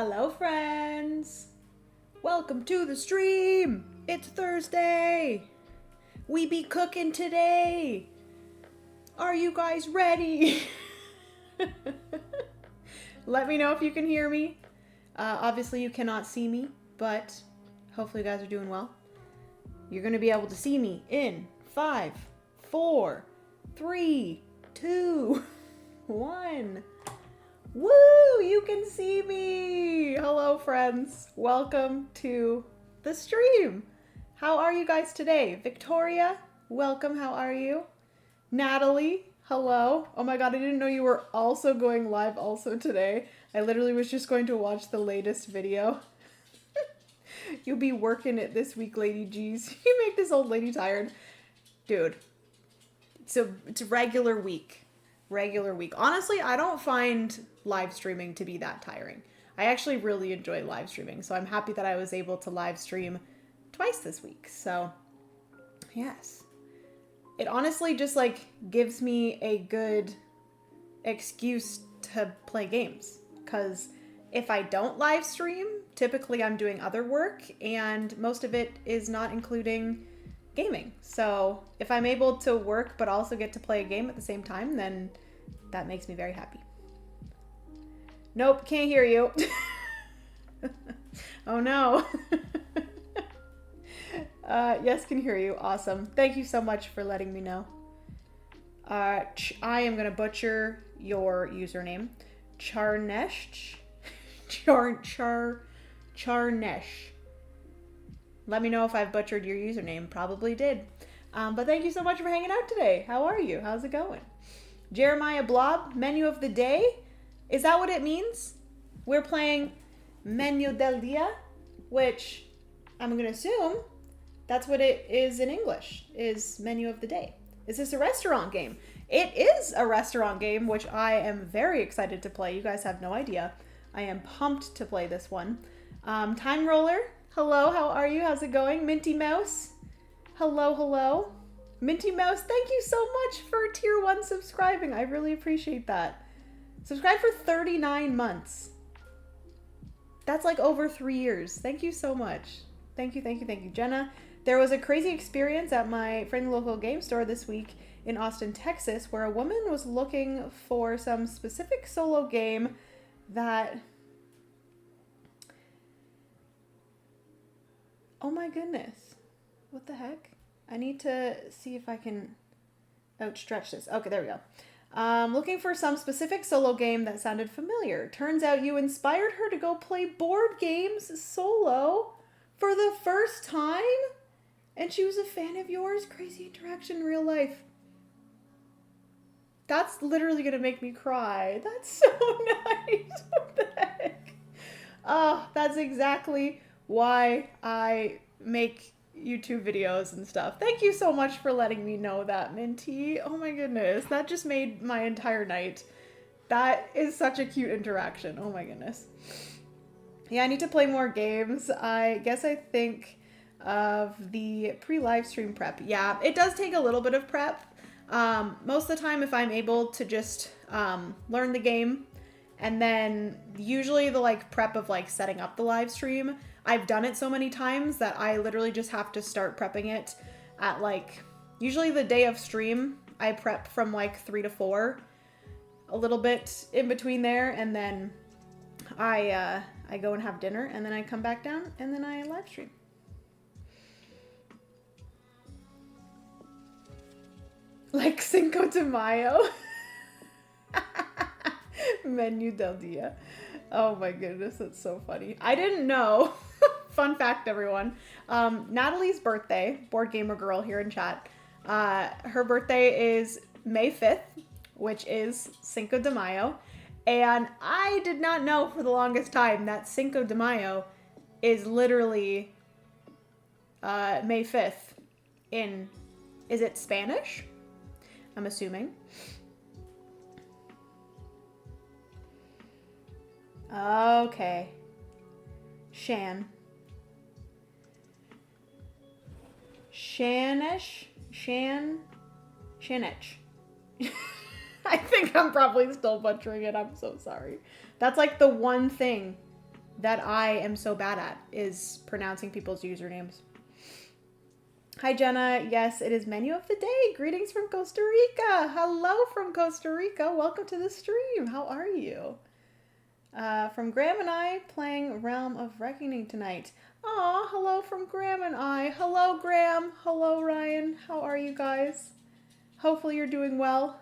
Hello friends! Welcome to the stream! It's Thursday! We be cooking today! Are you guys ready? Let me know if you can hear me. Obviously you cannot see me, but hopefully you guys are doing well. You're gonna be able to see me in 5, 4, 3, 2, 1. Woo! You can see me! Hello, friends. Welcome to the stream. How are you guys today? Victoria, welcome. How are you? Natalie, hello. Oh my god, I didn't know you were also going live also today. I literally was just going to watch the latest video. You'll be working it this week, Lady G's. You make this old lady tired. Dude, it's a regular week. Regular week. Honestly, I don't find live streaming to be that tiring. I actually really enjoy live streaming, so I'm happy that I was able to live stream twice this week. So, yes. It honestly just like gives me a good excuse to play games, because if I don't live stream, typically I'm doing other work, and most of it is not including gaming. So if I'm able to work but also get to play a game at the same time, then that makes me very happy. Nope, can't hear you. Oh no. Yes, can hear you. Awesome. Thank you so much for letting me know. I am gonna butcher your username. Charnesh. Charnesh. Let me know if I've butchered your username. Probably did. But thank you so much for hanging out today. How are you? How's it going? Jeremiah Blob, menu of the day. Is that what it means? We're playing Menú del Día, which I'm going to assume that's what it is in English, is menu of the day. Is this a restaurant game? It is a restaurant game, which I am very excited to play. You guys have no idea. I am pumped to play this one. Time Roller, hello, how are you? How's it going? Minty Mouse, hello, hello. Minty Mouse, thank you so much for tier 1 subscribing. I really appreciate that. Subscribe for 39 months. That's like over 3 years. Thank you so much. Thank you, thank you, thank you. Jenna, there was a crazy experience at my friendly local game store this week in Austin, Texas, where a woman was looking for some specific solo game that... Oh my goodness. What the heck? I need to see if I can outstretch this. Okay, there we go. Looking for some specific solo game that sounded familiar. Turns out you inspired her to go play board games solo for the first time? And she was a fan of yours? Crazy interaction in real life. That's literally gonna make me cry. That's so nice. What the heck? Oh, that's exactly why I make YouTube videos and stuff. Thank you so much for letting me know that, Minty. Oh my goodness, that just made my entire night. That is such a cute interaction. Oh my goodness. Yeah, I need to play more games. I guess I think of the pre-live stream prep. Yeah, it does take a little bit of prep. Most of the time, if I'm able to just learn the game, and then usually the like prep of like setting up the live stream, I've done it so many times that I literally just have to start prepping it at like, usually the day of stream, I prep from like 3 to 4, a little bit in between there, and then I go and have dinner, and then I come back down, and then I live stream. Like Cinco de Mayo. Menú del Día. Oh my goodness, that's so funny. I didn't know. Fun fact, everyone. Natalie's birthday, Board Gamer Girl here in chat, her birthday is May 5th, which is Cinco de Mayo. And I did not know for the longest time that Cinco de Mayo is literally May 5th in, is it Spanish? I'm assuming. Okay. Shanich. I think I'm probably still butchering it. I'm so sorry. That's like the one thing that I am so bad at, is pronouncing people's usernames. Hi, Jenna. Yes, it is menu of the day. Greetings from Costa Rica. Hello from Costa Rica. Welcome to the stream. How are you? From Graham and I playing Realm of Reckoning tonight. Aw, hello from Graham and I. Hello, Graham. Hello, Ryan. How are you guys? Hopefully you're doing well.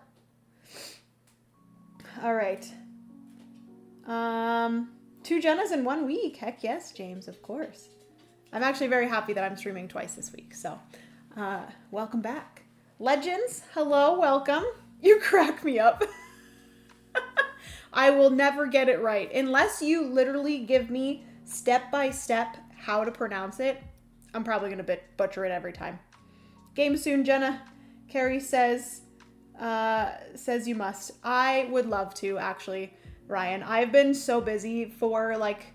All right. 2 Jennas in 1 week. Heck yes, James, of course. I'm actually very happy that I'm streaming twice this week, so welcome back. Legends, hello, welcome. You crack me up. I will never get it right. Unless you literally give me step-by-step how to pronounce it, I'm probably going to butcher it every time. Game soon, Jenna. Carrie says you must. I would love to, actually, Ryan. I've been so busy for, like,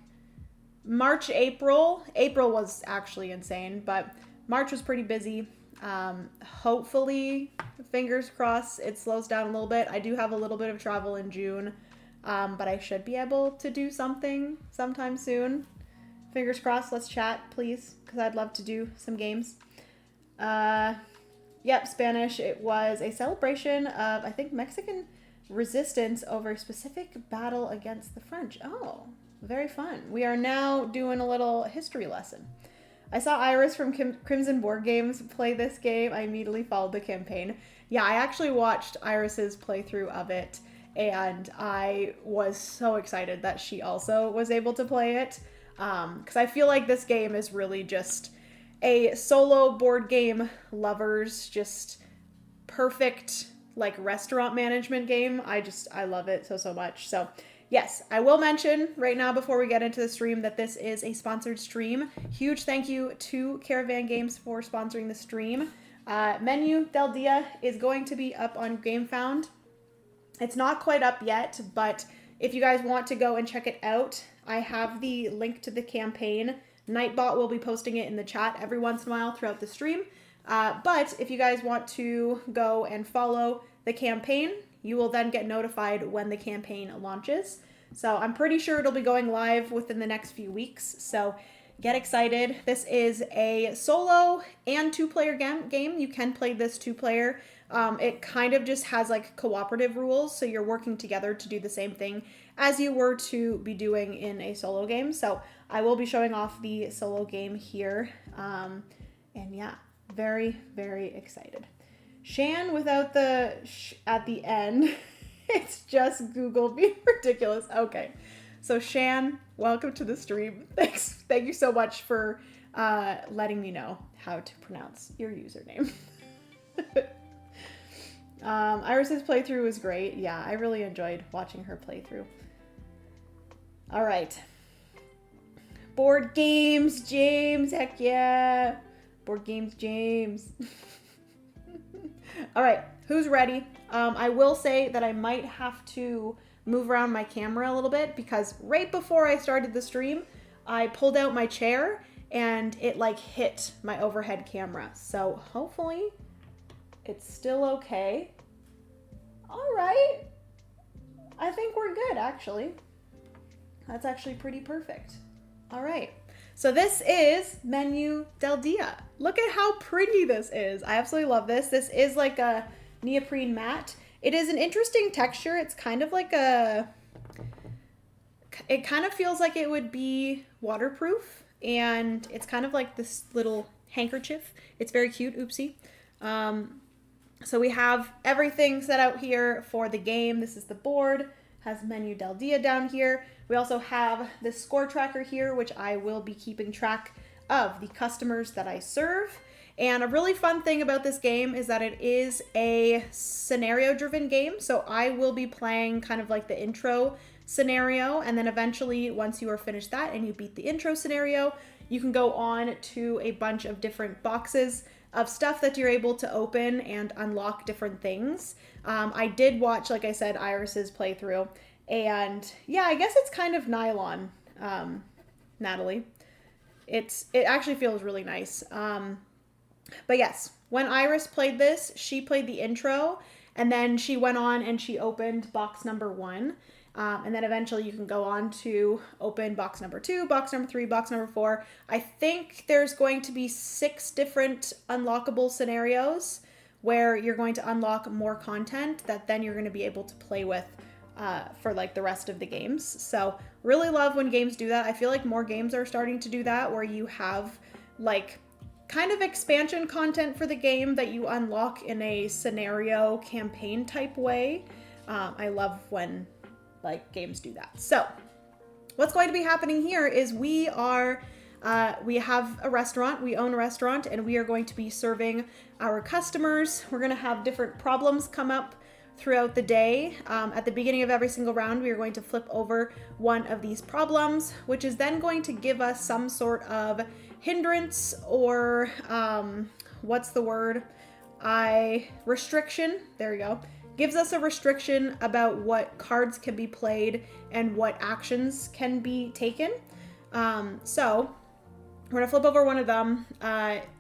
March, April. April was actually insane, but March was pretty busy. Hopefully, fingers crossed, it slows down a little bit. I do have a little bit of travel in June, but I should be able to do something sometime soon. Fingers crossed. Let's chat, please, because I'd love to do some games. Yep, Spanish. It was a celebration of, I think, Mexican resistance over a specific battle against the French. Oh, very fun. We are now doing a little history lesson. I saw Iris from Crimson Board Games play this game. I immediately followed the campaign. Yeah, I actually watched Iris's playthrough of it, and I was so excited that she also was able to play it, because I feel like this game is really just a solo board game lovers, just perfect, like, restaurant management game. I love it so much. So yes, I will mention right now before we get into the stream that this is a sponsored stream. Huge thank you to Caravan Games for sponsoring the stream. Menú del Día is going to be up on GameFound. It's not quite up yet, but if you guys want to go and check it out, I have the link to the campaign. Nightbot will be posting it in the chat every once in a while throughout the stream. But if you guys want to go and follow the campaign, you will then get notified when the campaign launches. So I'm pretty sure it'll be going live within the next few weeks. So get excited. This is a solo and 2-player game. You can play this 2-player. It kind of just has like cooperative rules. So you're working together to do the same thing as you were to be doing in a solo game. So I will be showing off the solo game here. And yeah, very, very excited. Shan without the at the end. It's just Google being ridiculous. Okay. So Shan, welcome to the stream. Thanks. Thank you so much for letting me know how to pronounce your username. Iris's playthrough was great. Yeah, I really enjoyed watching her playthrough. All right. Board games, James. Heck yeah. Board games, James. All right, who's ready? I will say that I might have to move around my camera a little bit because right before I started the stream, I pulled out my chair and it like hit my overhead camera. So hopefully it's still okay. All right. I think we're good, actually. That's actually pretty perfect. All right. So this is Menú del Día. Look at how pretty this is. I absolutely love this. This is like a neoprene matte. It is an interesting texture. It's kind of like it kind of feels like it would be waterproof, and it's kind of like this little handkerchief. It's very cute. Oopsie. So we have everything set out here for the game. This is the board. Has Menú del Día down here. We also have this score tracker here, which I will be keeping track of the customers that I serve. And a really fun thing about this game is that it is a scenario-driven game. So I will be playing kind of like the intro scenario, and then eventually, once you are finished that and you beat the intro scenario, you can go on to a bunch of different boxes of stuff that you're able to open and unlock different things. I did watch, like I said, Iris's playthrough, and yeah, I guess it's kind of nylon, Natalie. It actually feels really nice. But yes, when Iris played this, she played the intro, and then she went on and she opened box number 1. And then eventually you can go on to open box number 2, box number 3, box number 4. I think there's going to be 6 different unlockable scenarios where you're going to unlock more content that then you're going to be able to play with for like the rest of the games. So really love when games do that. I feel like more games are starting to do that, where you have like kind of expansion content for the game that you unlock in a scenario campaign type way. I love when like games do that. So what's going to be happening here is we have a restaurant, we own a restaurant, and we are going to be serving our customers. We're going to have different problems come up throughout the day. At the beginning of every single round, we are going to flip over one of these problems, which is then going to give us some sort of hindrance or what's the word? Restriction. There you go. Gives us a restriction about what cards can be played and what actions can be taken. So we're gonna flip over one of them.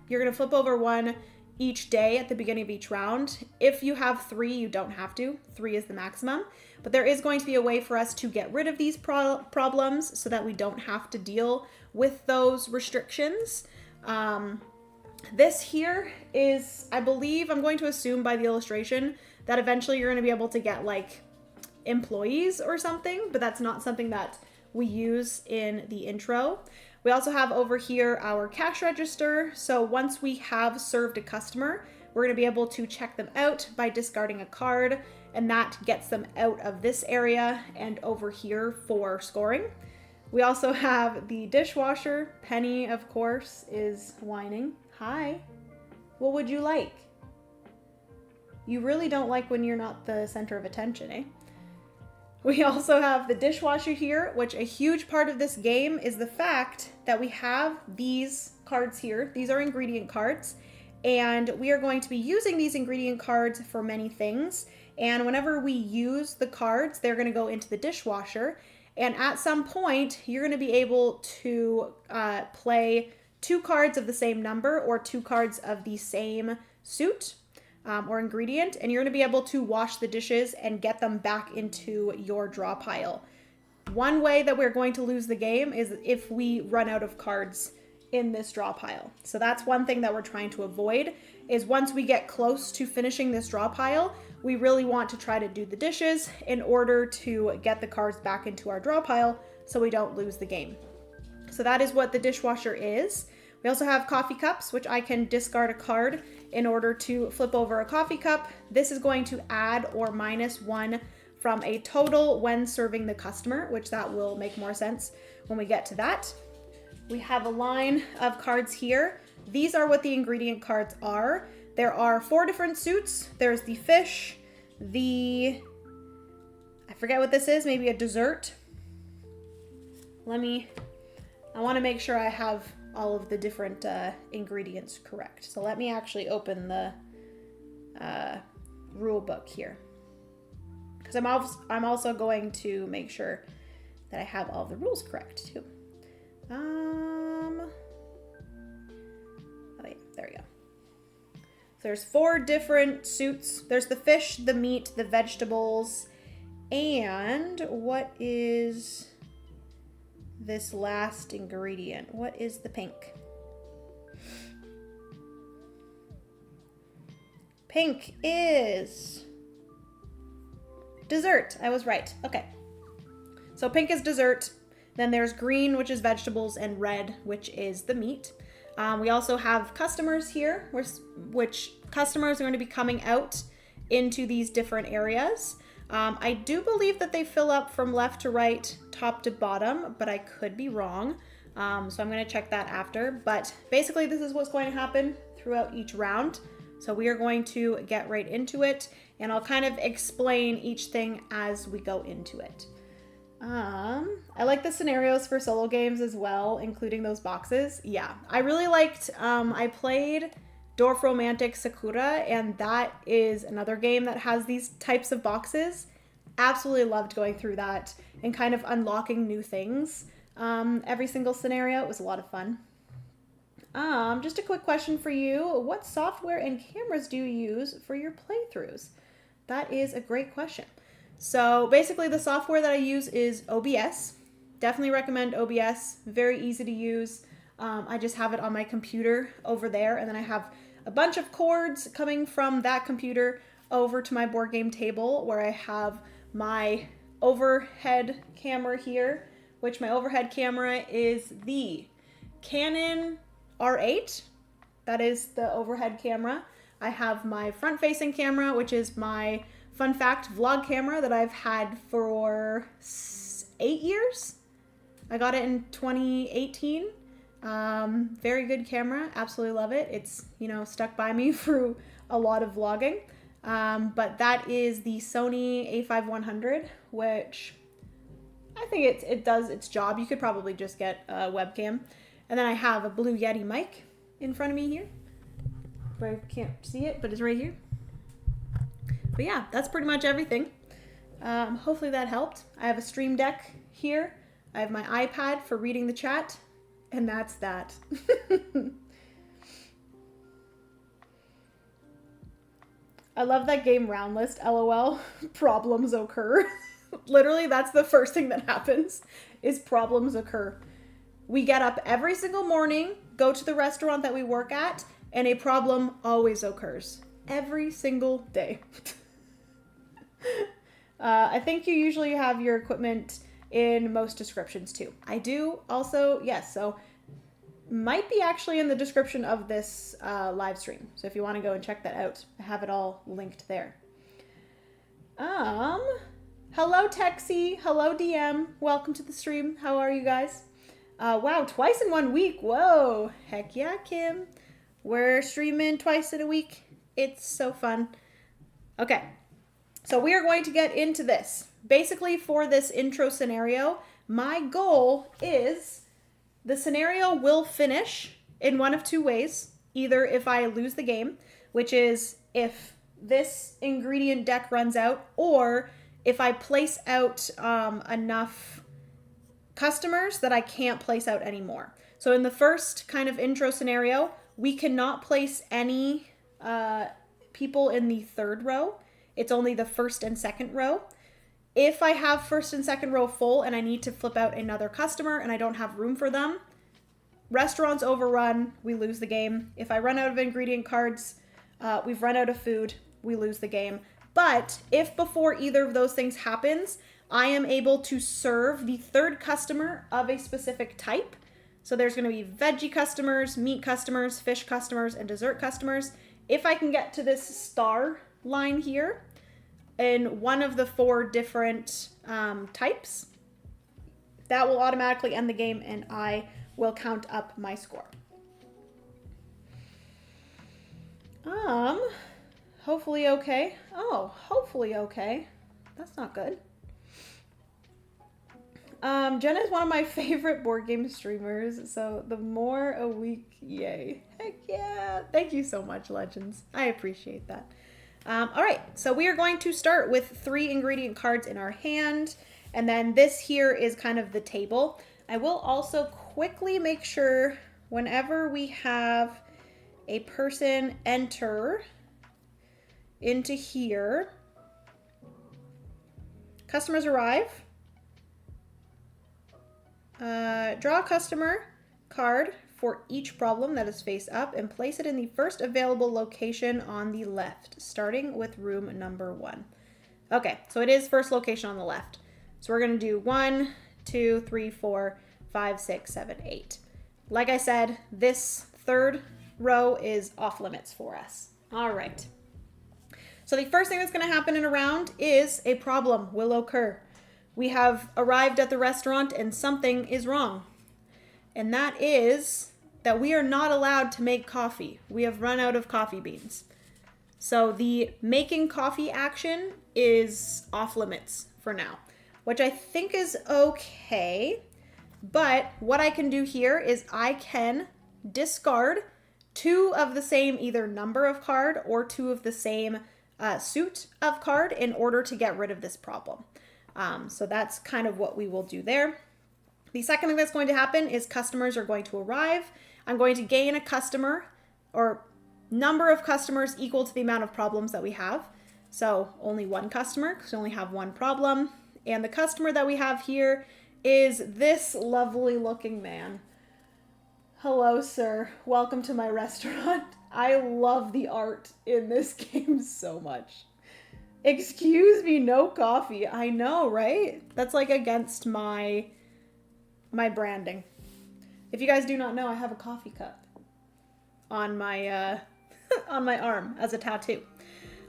You're gonna flip over one each day at the beginning of each round. If you have 3, you don't have to. 3 is the maximum. But there is going to be a way for us to get rid of these problems so that we don't have to deal with those restrictions. This here is, I believe, I'm going to assume by the illustration that eventually you're going to be able to get like employees or something, but that's not something that we use in the intro. We also have over here our cash register. So once we have served a customer, we're going to be able to check them out by discarding a card, and that gets them out of this area and over here for scoring. We also have the dishwasher. Penny, of course, is whining. Hi, what would you like? You really don't like when you're not the center of attention, eh? We also have the dishwasher here, which a huge part of this game is the fact that we have these cards here. These are ingredient cards, and we are going to be using these ingredient cards for many things. And whenever we use the cards, they're going to go into the dishwasher. And at some point, you're going to be able to play 2 cards of the same number or 2 cards of the same suit or ingredient, and you're going to be able to wash the dishes and get them back into your draw pile. One way that we're going to lose the game is if we run out of cards in this draw pile. So that's one thing that we're trying to avoid, is once we get close to finishing this draw pile, we really want to try to do the dishes in order to get the cards back into our draw pile so we don't lose the game. So that is what the dishwasher is. We also have coffee cups, which I can discard a card in order to flip over a coffee cup. This is going to add or minus 1 from a total when serving the customer, which that will make more sense when we get to that. We have a line of cards here. These are what the ingredient cards are. There are 4 different suits. There's the fish, I forget what this is, maybe a dessert. I want to make sure I have all of the different ingredients correct. So let me actually open the rule book here, because I'm also going to make sure that I have all the rules correct too. Oh yeah, there we go. So there's 4 different suits. There's the fish, the meat, the vegetables, and what is this last ingredient? What is the pink? Pink is dessert. I was right. Okay. So pink is dessert. Then there's green, which is vegetables, and red, which is the meat. We also have customers here, which customers are going to be coming out into these different areas. I do believe that they fill up from left to right, top to bottom, but I could be wrong. So I'm going to check that after. But basically, this is what's going to happen throughout each round. So we are going to get right into it, and I'll kind of explain each thing as we go into it. I like the scenarios for solo games as well, including those boxes. Yeah, I really liked, I played Dwarf Romantic Sakura, and that is another game that has these types of boxes. Absolutely loved going through that and kind of unlocking new things. Every single scenario, it was a lot of fun. Just a quick question for you. What software and cameras do you use for your playthroughs? That is a great question. So basically the software that I use is OBS. Definitely recommend OBS. Very easy to use. I just have it on my computer over there, and then I have a bunch of cords coming from that computer over to my board game table where I have my overhead camera here, which my overhead camera is the Canon R8. That is the overhead camera. I have my front-facing camera, which is my fun fact vlog camera that I've had for 8 years. I got it in 2018. Very good camera. Absolutely love it. It's, you know, stuck by me through a lot of vlogging. But that is the Sony a5100, which I think it does its job. You could probably just get a webcam. And then I have a Blue Yeti mic in front of me here. I can't see it, but it's right here. But yeah, that's pretty much everything. Hopefully that helped. I have a Stream Deck here. I have my iPad for reading the chat. And that's that. I love that game round list, LOL. Problems occur. Literally, that's the first thing that happens, is problems occur. We get up every single morning, go to the restaurant that we work at, and a problem always occurs. Every single day. I think you usually have your equipment in most descriptions too. I do also, yes, so might be actually in the description of this live stream. So if you want to go and check that out, I have it all linked there. Hello Texie, hello DM, welcome to the stream. How are you guys? Wow, twice in 1 week. Whoa, heck yeah, Kim. We're streaming twice in a week. It's so fun. Okay, so we are going to get into this. Basically, for this intro scenario, my goal is the scenario will finish in one of two ways. Either if I lose the game, which is if this ingredient deck runs out, or if I place out enough customers that I can't place out anymore. So in the first kind of intro scenario, we cannot place any people in the third row. It's only the first and second row. If I have first and second row full and I need to flip out another customer and I don't have room for them, restaurants overrun, we lose the game. If I run out of ingredient cards, we've run out of food, we lose the game. But if before either of those things happens, I am able to serve the third customer of a specific type. So there's going to be veggie customers, meat customers, fish customers, and dessert customers. If I can get to this star line here in one of the 4 different types, that will automatically end the game and I will count up my score. Hopefully okay. Oh, hopefully okay. That's not good. Jenna is one of my favorite board game streamers, so the more a week, yay. Heck yeah. Thank you so much, Legends. I appreciate that. All right, so we are going to start with 3 ingredient cards in our hand, and then this here is kind of the table. I will also quickly make sure whenever we have a person enter into here, customers arrive. Draw a customer card for each problem that is face up and place it in the first available location on the left, starting with room number 1. Okay, so it is first location on the left. So we're going to do 1, 2, 3, 4, 5, 6, 7, 8. Like I said, this third row is off limits for us. All right. So the first thing that's going to happen in a round is a problem will occur. We have arrived at the restaurant and something is wrong. And that is that we are not allowed to make coffee. We have run out of coffee beans. So the making coffee action is off limits for now, which I think is okay. But what I can do here is I can discard 2 of the same either number of card or 2 of the same suit of card in order to get rid of this problem. So that's kind of what we will do there. The second thing that's going to happen is customers are going to arrive. I'm going to gain a customer or number of customers equal to the amount of problems that we have. So only one customer, because we only have one problem. And the customer that we have here is this lovely looking man. Hello, sir. Welcome to my restaurant. I love the art in this game so much. Excuse me, no coffee. I know, right? That's like against my branding. If you guys do not know, I have a coffee cup on my on my arm as a tattoo.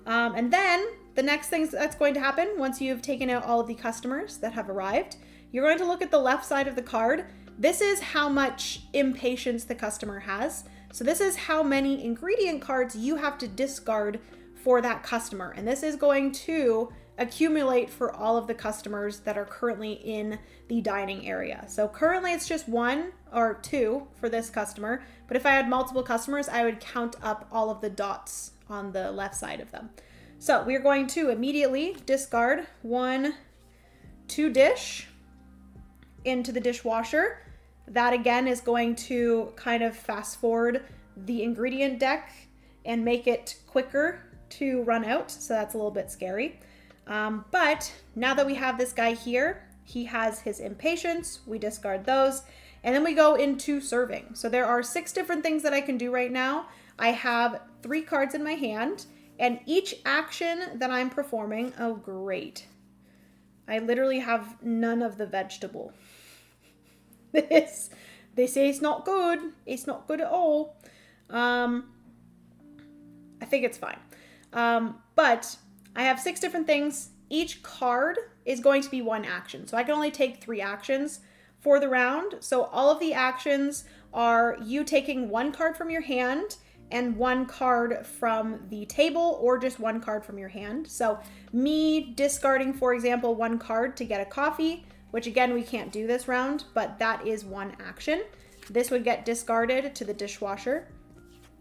And then the next thing that's going to happen once you've taken out all of the customers that have arrived, you're going to look at the left side of the card. This is how much impatience the customer has. So this is how many ingredient cards you have to discard for that customer. And this is going to accumulate for all of the customers that are currently in the dining area. So currently it's just 1 or 2 for this customer, but if I had multiple customers, I would count up all of the dots on the left side of them. So we're going to immediately discard 1, 2 dish into the dishwasher. That again is going to kind of fast forward the ingredient deck and make it quicker to run out. So that's a little bit scary. But now that we have this guy here, he has his impatience, we discard those, and then we go into serving. So there are 6 different things that I can do right now. I have 3 cards in my hand, and each action that I'm performing, oh great. I literally have none of the vegetable. They say it's not good. It's not good at all. I think it's fine. But I have 6 different things. Each card is going to be 1 action. So I can only take 3 actions for the round. So all of the actions are you taking 1 card from your hand and 1 card from the table, or just 1 card from your hand. So me discarding, for example, 1 card to get a coffee, which again, we can't do this round, but that is 1 action. This would get discarded to the dishwasher,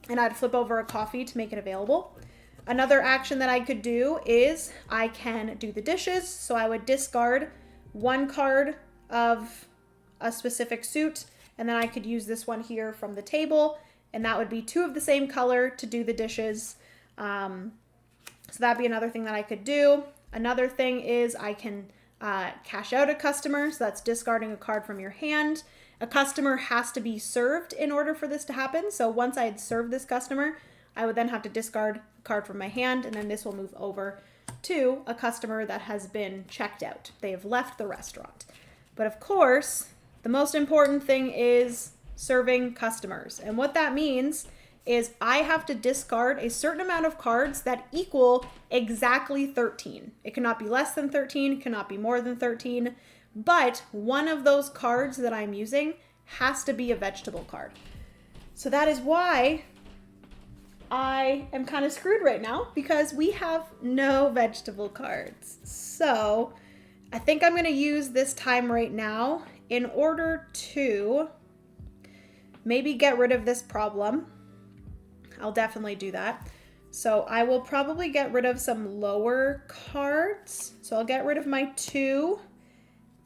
and I'd flip over a coffee to make it available. Another action that I could do is I can do the dishes. So I would discard 1 card of a specific suit, and then I could use this one here from the table, and that would be 2 of the same color to do the dishes. So that'd be another thing that I could do. Another thing is I can cash out a customer. So that's discarding a card from your hand. A customer has to be served in order for this to happen. So once I had served this customer, I would then have to discard a card from my hand, and then this will move over to a customer that has been checked out. They have left the restaurant. But of course, the most important thing is serving customers. And what that means is I have to discard a certain amount of cards that equal exactly 13. It cannot be less than 13, cannot be more than 13, but one of those cards that I'm using has to be a vegetable card. So that is why I am kind of screwed right now, because we have no vegetable cards. So I think I'm going to use this time right now in order to maybe get rid of this problem. I'll definitely do that. So I will probably get rid of some lower cards. So I'll get rid of my 2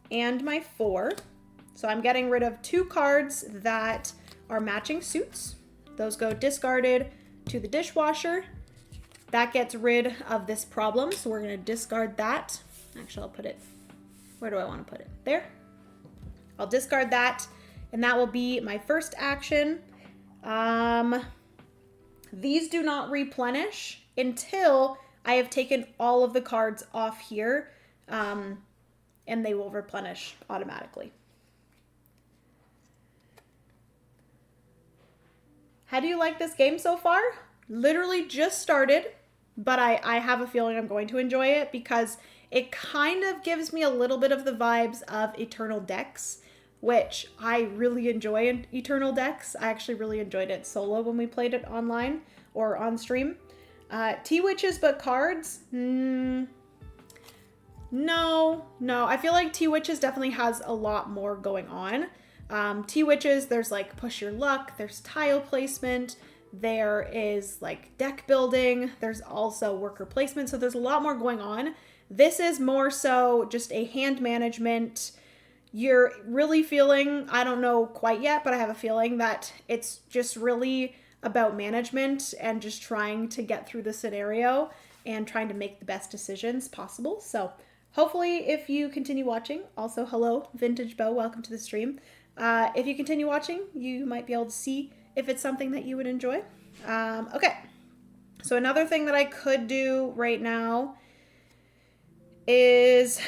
and my 4. So I'm getting rid of 2 cards that are matching suits. Those go discarded to the dishwasher. That gets rid of this problem. So we're going to discard that. Actually, I'll put it, where do I want to put it? There. I'll discard that, and that will be my first action. These do not replenish until I have taken all of the cards off here, and they will replenish automatically. How do you like this game so far? Literally just started, but I have a feeling I'm going to enjoy it because it kind of gives me a little bit of the vibes of Eternal Decks, which I really enjoy in Eternal Decks. I actually really enjoyed it solo when we played it online or on stream. T-Witches but cards? No. I feel like T-Witches definitely has a lot more going on. T-Witches, there's like push your luck, there's tile placement, there is like deck building, there's also worker placement, so there's a lot more going on. This is more so just a hand management. You're really feeling, I don't know quite yet, but I have a feeling that it's just really about management and just trying to get through the scenario and trying to make the best decisions possible. So hopefully if you continue watching, also hello, Vintage Bow, welcome to the stream. If you continue watching, you might be able to see if it's something that you would enjoy. Okay, so another thing that I could do right now is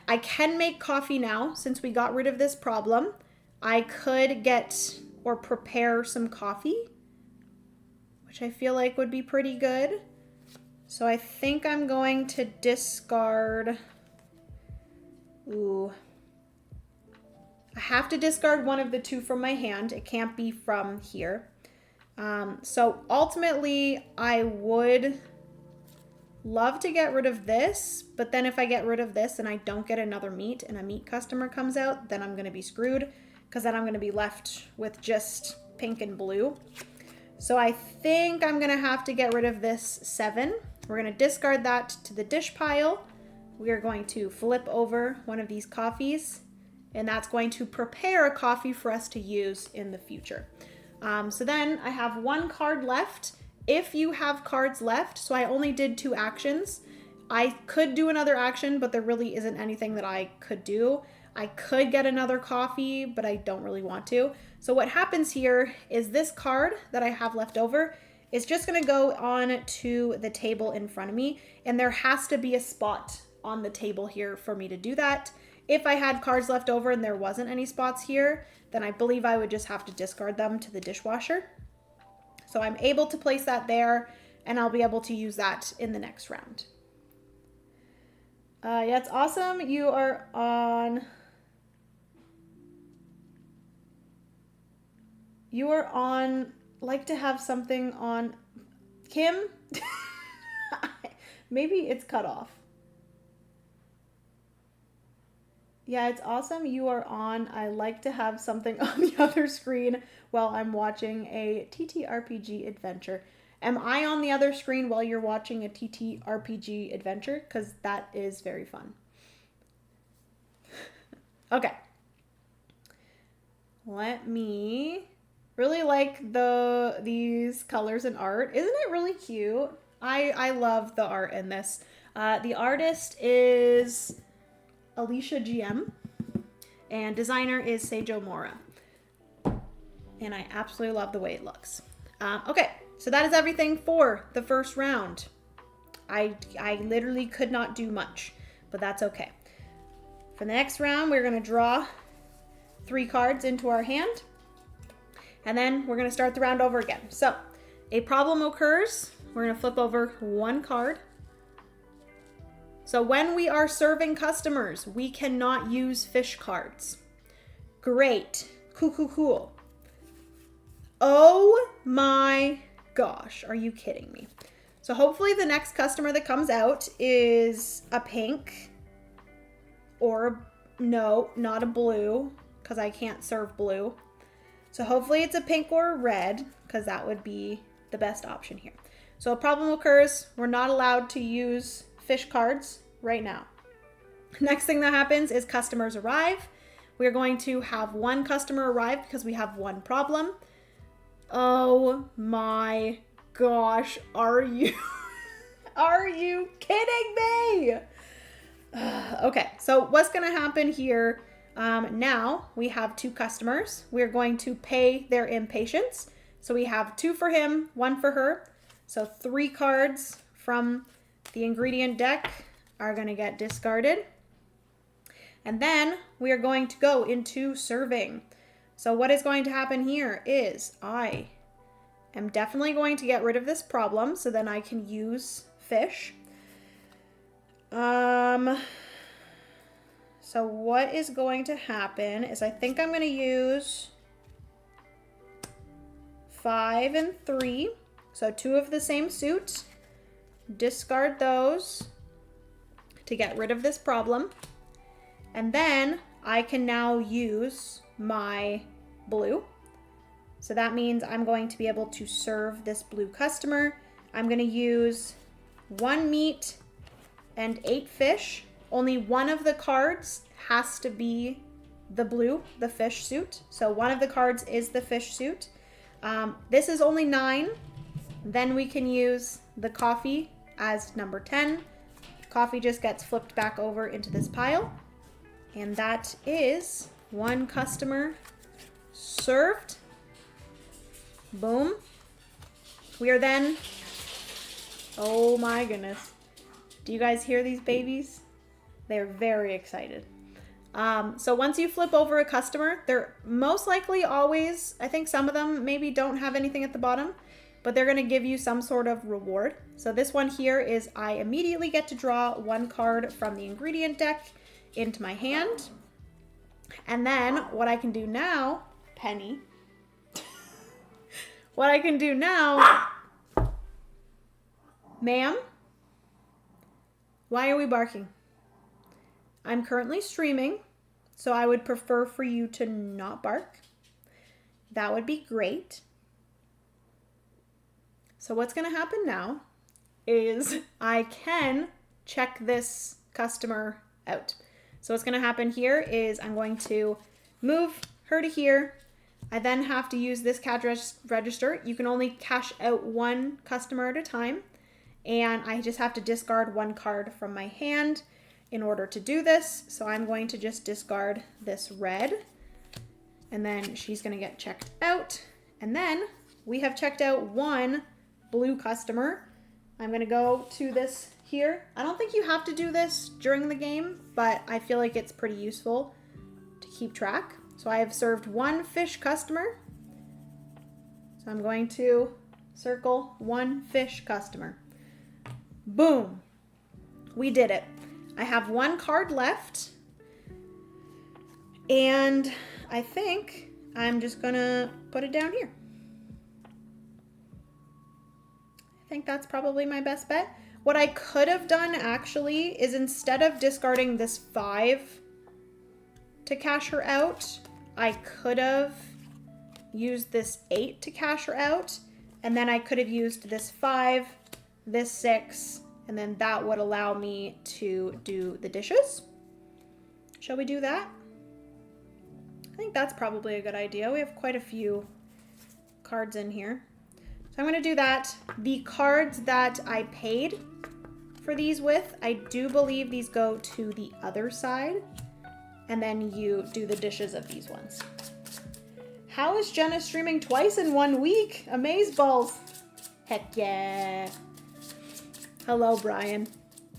I can make coffee now since we got rid of this problem. I could get or prepare some coffee, which I feel like would be pretty good. So I think I'm going to discard, ooh, I have to discard one of the two from my hand. It can't be from here. So ultimately, I would love to get rid of this, but then if I get rid of this and I don't get another meat and a meat customer comes out, then I'm going to be screwed because then I'm going to be left with just pink and blue. So I think I'm going to have to get rid of this 7. We're going to discard that to the dish pile. We are going to flip over one of these coffees, and that's going to prepare a coffee for us to use in the future. So then I have 1 card left. If you have cards left, so I only did 2 actions. I could do another action, but there really isn't anything that I could do. I could get another coffee, but I don't really want to. So what happens here is this card that I have left over is just gonna go on to the table in front of me, and there has to be a spot on the table here for me to do that. If I had cards left over and there wasn't any spots here, then I believe I would just have to discard them to the dishwasher. So I'm able to place that there, and I'll be able to use that in the next round. Yeah, it's awesome. You are on like to have something on Kim. Maybe it's cut off. Yeah, it's awesome. You are on. I like to have something on the other screen while I'm watching a TTRPG adventure. Am I on the other screen while you're watching a TTRPG adventure? Because that is very fun. Okay. Let me really like these colors and art. Isn't it really cute? I love the art in this. The artist is Alicia GM, and designer is Seijo Mora. And I absolutely love the way it looks. Okay, so that is everything for the first round. I literally could not do much, but that's okay. For the next round, we're gonna draw 3 cards into our hand, and then we're gonna start the round over again. So, a problem occurs. We're gonna flip over 1 card. So when we are serving customers, we cannot use fish cards. Great. Cool. Oh my gosh, are you kidding me? So hopefully the next customer that comes out is a pink, or no, not a blue, because I can't serve blue. So hopefully it's a pink or a red, because that would be the best option here. So a problem occurs. We're not allowed to use fish cards right now. Next thing that happens is customers arrive. We're going to have 1 customer arrive because we have 1 problem. Oh my gosh, are you kidding me? Okay, so what's gonna happen here, now we have 2 customers. We're going to pay their impatience. So we have 2 for him, 1 for her. So 3 cards from the ingredient deck are going to get discarded. And then we are going to go into serving. So what is going to happen here is I am definitely going to get rid of this problem so then I can use fish. So what is going to happen is I think I'm going to use 5 and 3. So 2 of the same suit. Discard those to get rid of this problem. And then I can now use my blue. So that means I'm going to be able to serve this blue customer. I'm going to use 1 meat and 8 fish. Only one of the cards has to be the blue, the fish suit. So one of the cards is the fish suit. This is only 9. Then we can use the coffee as number 10. Coffee just gets flipped back over into this pile. And that is one customer served. Boom. We are then, oh my goodness. Do you guys hear these babies? They're very excited. So once you flip over a customer, they're most likely always, I think some of them maybe don't have anything at the bottom, but they're going to give you some sort of reward. So this one here is I immediately get to draw one card from the ingredient deck into my hand. And then what I can do now, Penny, what I can do now, ma'am, why are we barking? I'm currently streaming, so I would prefer for you to not bark. That would be great. So what's going to happen now is I can check this customer out. So what's going to happen here is I'm going to move her to here. I then have to use this cash register. You can only cash out one customer at a time. And I just have to discard one card from my hand in order to do this. So I'm going to just discard this red. And then she's going to get checked out. And then we have checked out one blue customer. I'm going to go to this here. I don't think you have to do this during the game, but I feel like it's pretty useful to keep track. So I have served one fish customer. So I'm going to circle one fish customer. Boom. We did it. I have one card left. And I think I'm just gonna put it down here. I think that's probably my best bet. What I could have done actually is instead of discarding this 5 to cash her out, I could have used this 8 to cash her out. And then I could have used this 5, this 6, and then that would allow me to do the dishes. Shall we do that? I think that's probably a good idea. We have quite a few cards in here. So I'm going to do that. The cards that I paid for these with, I do believe these go to the other side. And then you do the dishes of these ones. How is Jenna streaming twice in 1 week? Amazeballs. Heck yeah. Hello, Brian.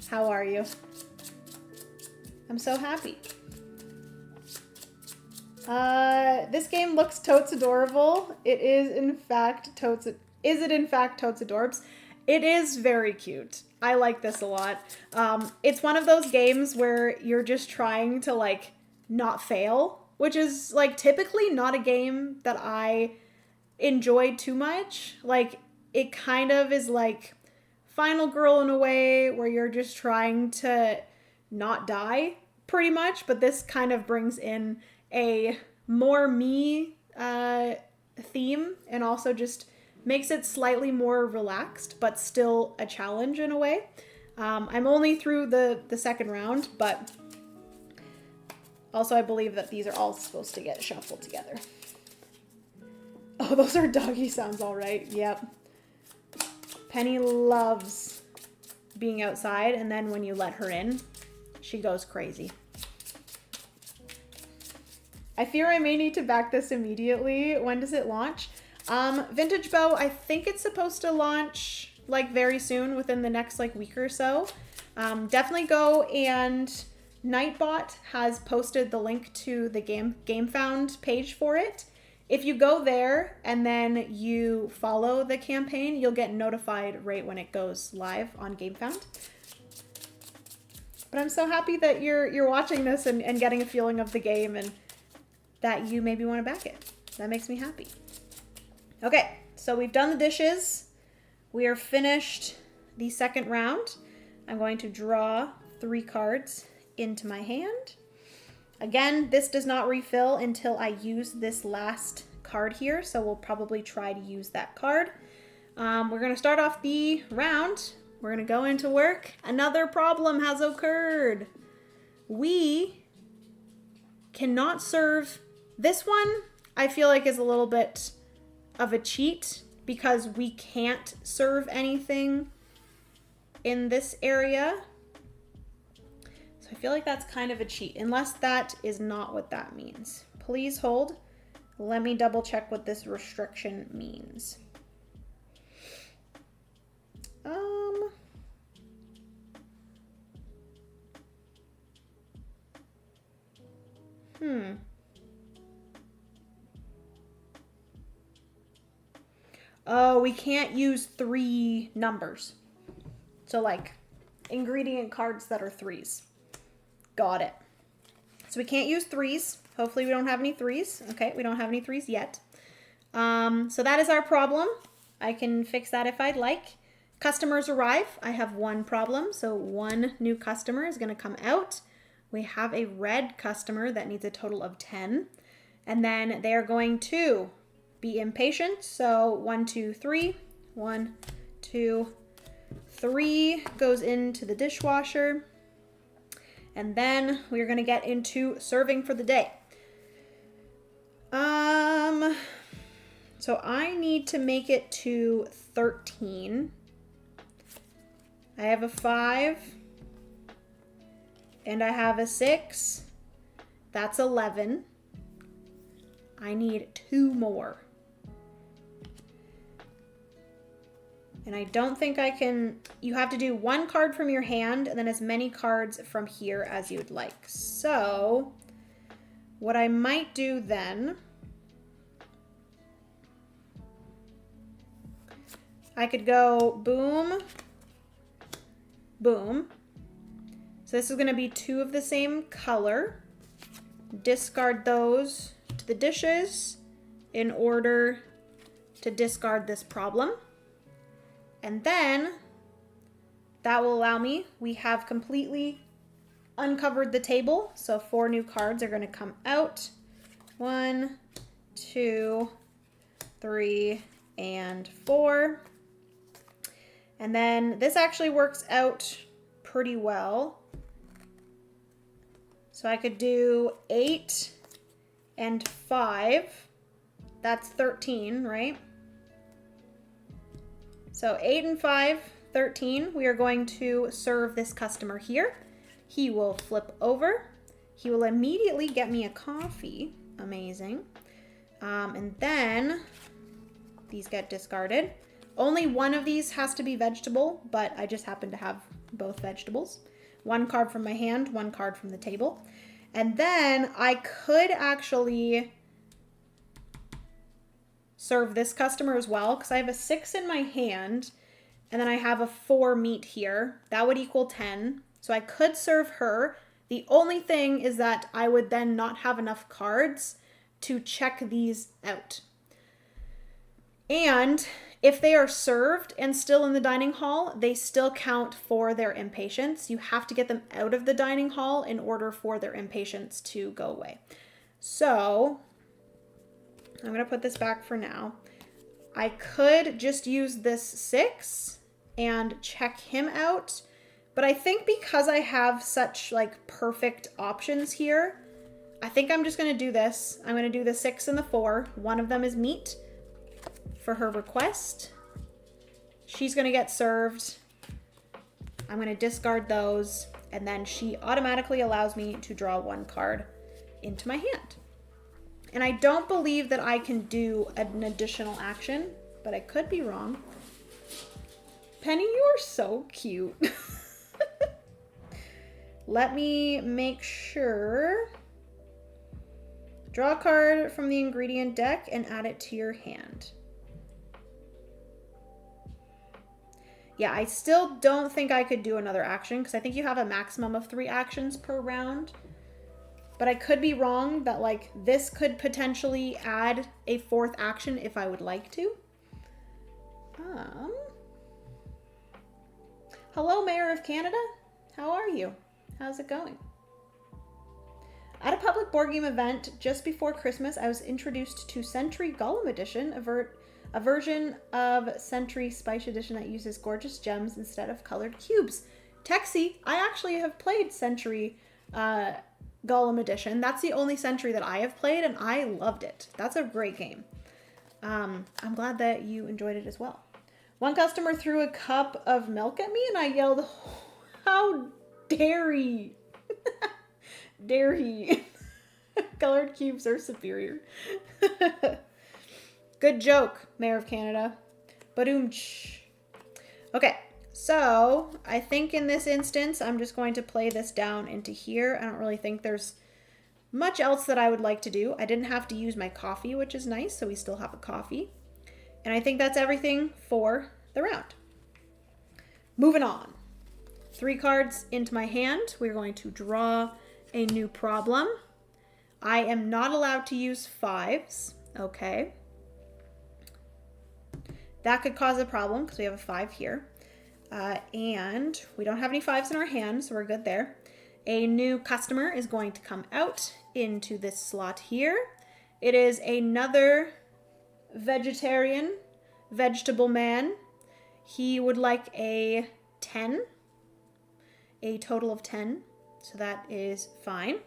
How are you? I'm so happy. This game looks totes adorable. It is in fact totes. Is it in fact totes adorbs? It is very cute. I like this a lot. It's one of those games where you're just trying to like not fail, which is like typically not a game that I enjoy too much. Like it kind of is like Final Girl in a way where you're just trying to not die pretty much, but this kind of brings in a more me theme and also just makes it slightly more relaxed, but still a challenge in a way. I'm only through the second round, but also I believe that these are all supposed to get shuffled together. Oh, those are doggy sounds, all right. Yep. Penny loves being outside, and then when you let her in, she goes crazy. I fear I may need to back this immediately. When does it launch? Vintage Bow, I think it's supposed to launch like very soon, within the next like week or so. Definitely go, and Nightbot has posted the link to the GameFound page for it. If you go there and then you follow the campaign, you'll get notified right when it goes live on GameFound. But I'm so happy that you're watching this and getting a feeling of the game and that you maybe want to back it. That makes me happy. Okay, so we've done the dishes. We are finished the second round. I'm going to draw 3 cards into my hand. Again, this does not refill until I use this last card here, so we'll probably try to use that card. We're going to start off the round. We're going to go into work. Another problem has occurred. We cannot serve. This one, I feel like, is a little bit of a cheat because we can't serve anything in this area. So I feel like that's kind of a cheat, unless that is not what that means. Please hold. Let me double check what this restriction means. Oh, we can't use 3 numbers. So like ingredient cards that are 3s. Got it. So we can't use 3s. Hopefully we don't have any 3s. Okay, we don't have any 3s yet. So that is our problem. I can fix that if I'd like. Customers arrive. I have 1 problem. So 1 new customer is going to come out. We have a red customer that needs a total of 10. And then they are going to be impatient. So 1, 2, 3. 1, 2, 3 goes into the dishwasher. And then we're going to get into serving for the day. So I need to make it to 13. I have a 5. And I have a 6. That's 11. I need 2 more. And I don't think I can, you have to do 1 card from your hand and then as many cards from here as you'd like. So what I might do then, I could go boom, boom. So this is going to be 2 of the same color. Discard those to the dishes in order to discard this problem. And then that will allow me, we have completely uncovered the table. So 4 new cards are going to come out. 1, 2, 3, and 4. And then this actually works out pretty well. So I could do 8 and 5. That's 13, right? So 8 and 5, 13. We are going to serve this customer here. He will flip over. He will immediately get me a coffee. Amazing. And then these get discarded. Only 1 of these has to be vegetable, but I just happen to have both vegetables. 1 card from my hand, 1 card from the table. And then I could actually serve this customer as well, because I have a 6 in my hand, and then I have a 4 meat here. That would equal 10. So I could serve her. The only thing is that I would then not have enough cards to check these out. And if they are served and still in the dining hall, they still count for their impatience. You have to get them out of the dining hall in order for their impatience to go away. So I'm going to put this back for now. I could just use this 6 and check him out. But I think because I have such like perfect options here, I think I'm just going to do this. I'm going to do the 6 and the 4. One of them is meat for her request. She's going to get served. I'm going to discard those. And then she automatically allows me to draw 1 card into my hand. And I don't believe that I can do an additional action, but I could be wrong. Penny, you are so cute. Let me make sure. Draw a card from the ingredient deck and add it to your hand. Yeah, I still don't think I could do another action because I think you have a maximum of 3 actions per round. But I could be wrong that like this could potentially add a 4th action if I would like to. Hello, Mayor of Canada. How are you? How's it going? At a public board game event just before Christmas, I was introduced to Century Golem Edition, a version of Century Spice Edition that uses gorgeous gems instead of colored cubes. Texie, I actually have played Century Golem Edition. That's the only Century that I have played, and I loved it. That's a great game. I'm glad that you enjoyed it as well. One customer threw a cup of milk at me and I yelled, "How dare he?" Dare he? Colored cubes are superior. Good joke, Mayor of Canada. Badoom-ch. Okay, so I think in this instance, I'm just going to play this down into here. I don't really think there's much else that I would like to do. I didn't have to use my coffee, which is nice, so we still have a coffee. And I think that's everything for the round. Moving on. 3 cards into my hand. We're going to draw a new problem. I am not allowed to use 5s. Okay. That could cause a problem because we have a 5 here. And we don't have any 5s in our hand, so we're good there. A new customer is going to come out into this slot here. It is another vegetable man. He would like a 10, a total of 10, so that is fine.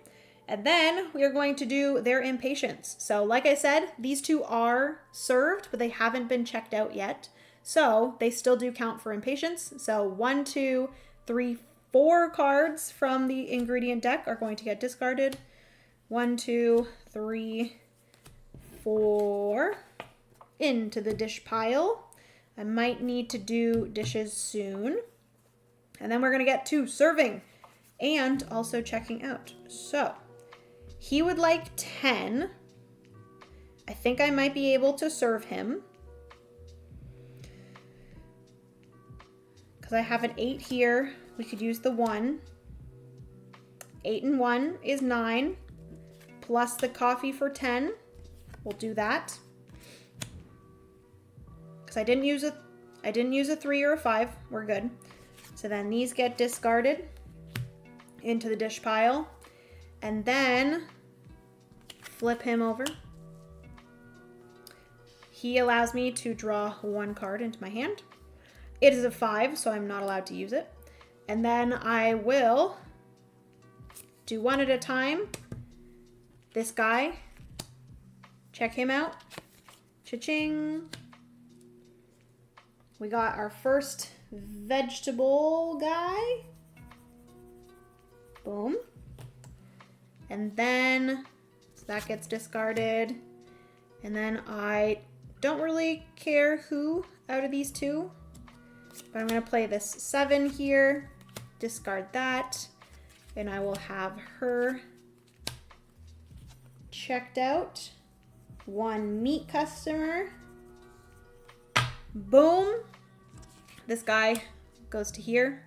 And then we are going to do their impatience. So like I said, these 2 are served, but they haven't been checked out yet. So they still do count for impatience. So 1, 2, 3, 4 cards from the ingredient deck are going to get discarded. 1, 2, 3, 4 into the dish pile. I might need to do dishes soon. And then we're going to get to serving and also checking out. So he would like 10. I think I might be able to serve him, because I have an 8 here. We could use the 1. 8 and 1 is 9, plus the coffee for 10. We'll do that, because I didn't use a 3 or a 5. We're good. So then these get discarded into the dish pile, and then flip him over. He allows me to draw 1 card into my hand. It is a 5, so I'm not allowed to use it. And then I will do 1 at a time. This guy, check him out. Cha-ching. We got our first vegetable guy. Boom. And then so that gets discarded. And then I don't really care who out of these 2, but I'm going to play this 7 here, discard that, and I will have her checked out. 1 meat customer. Boom. This guy goes to here.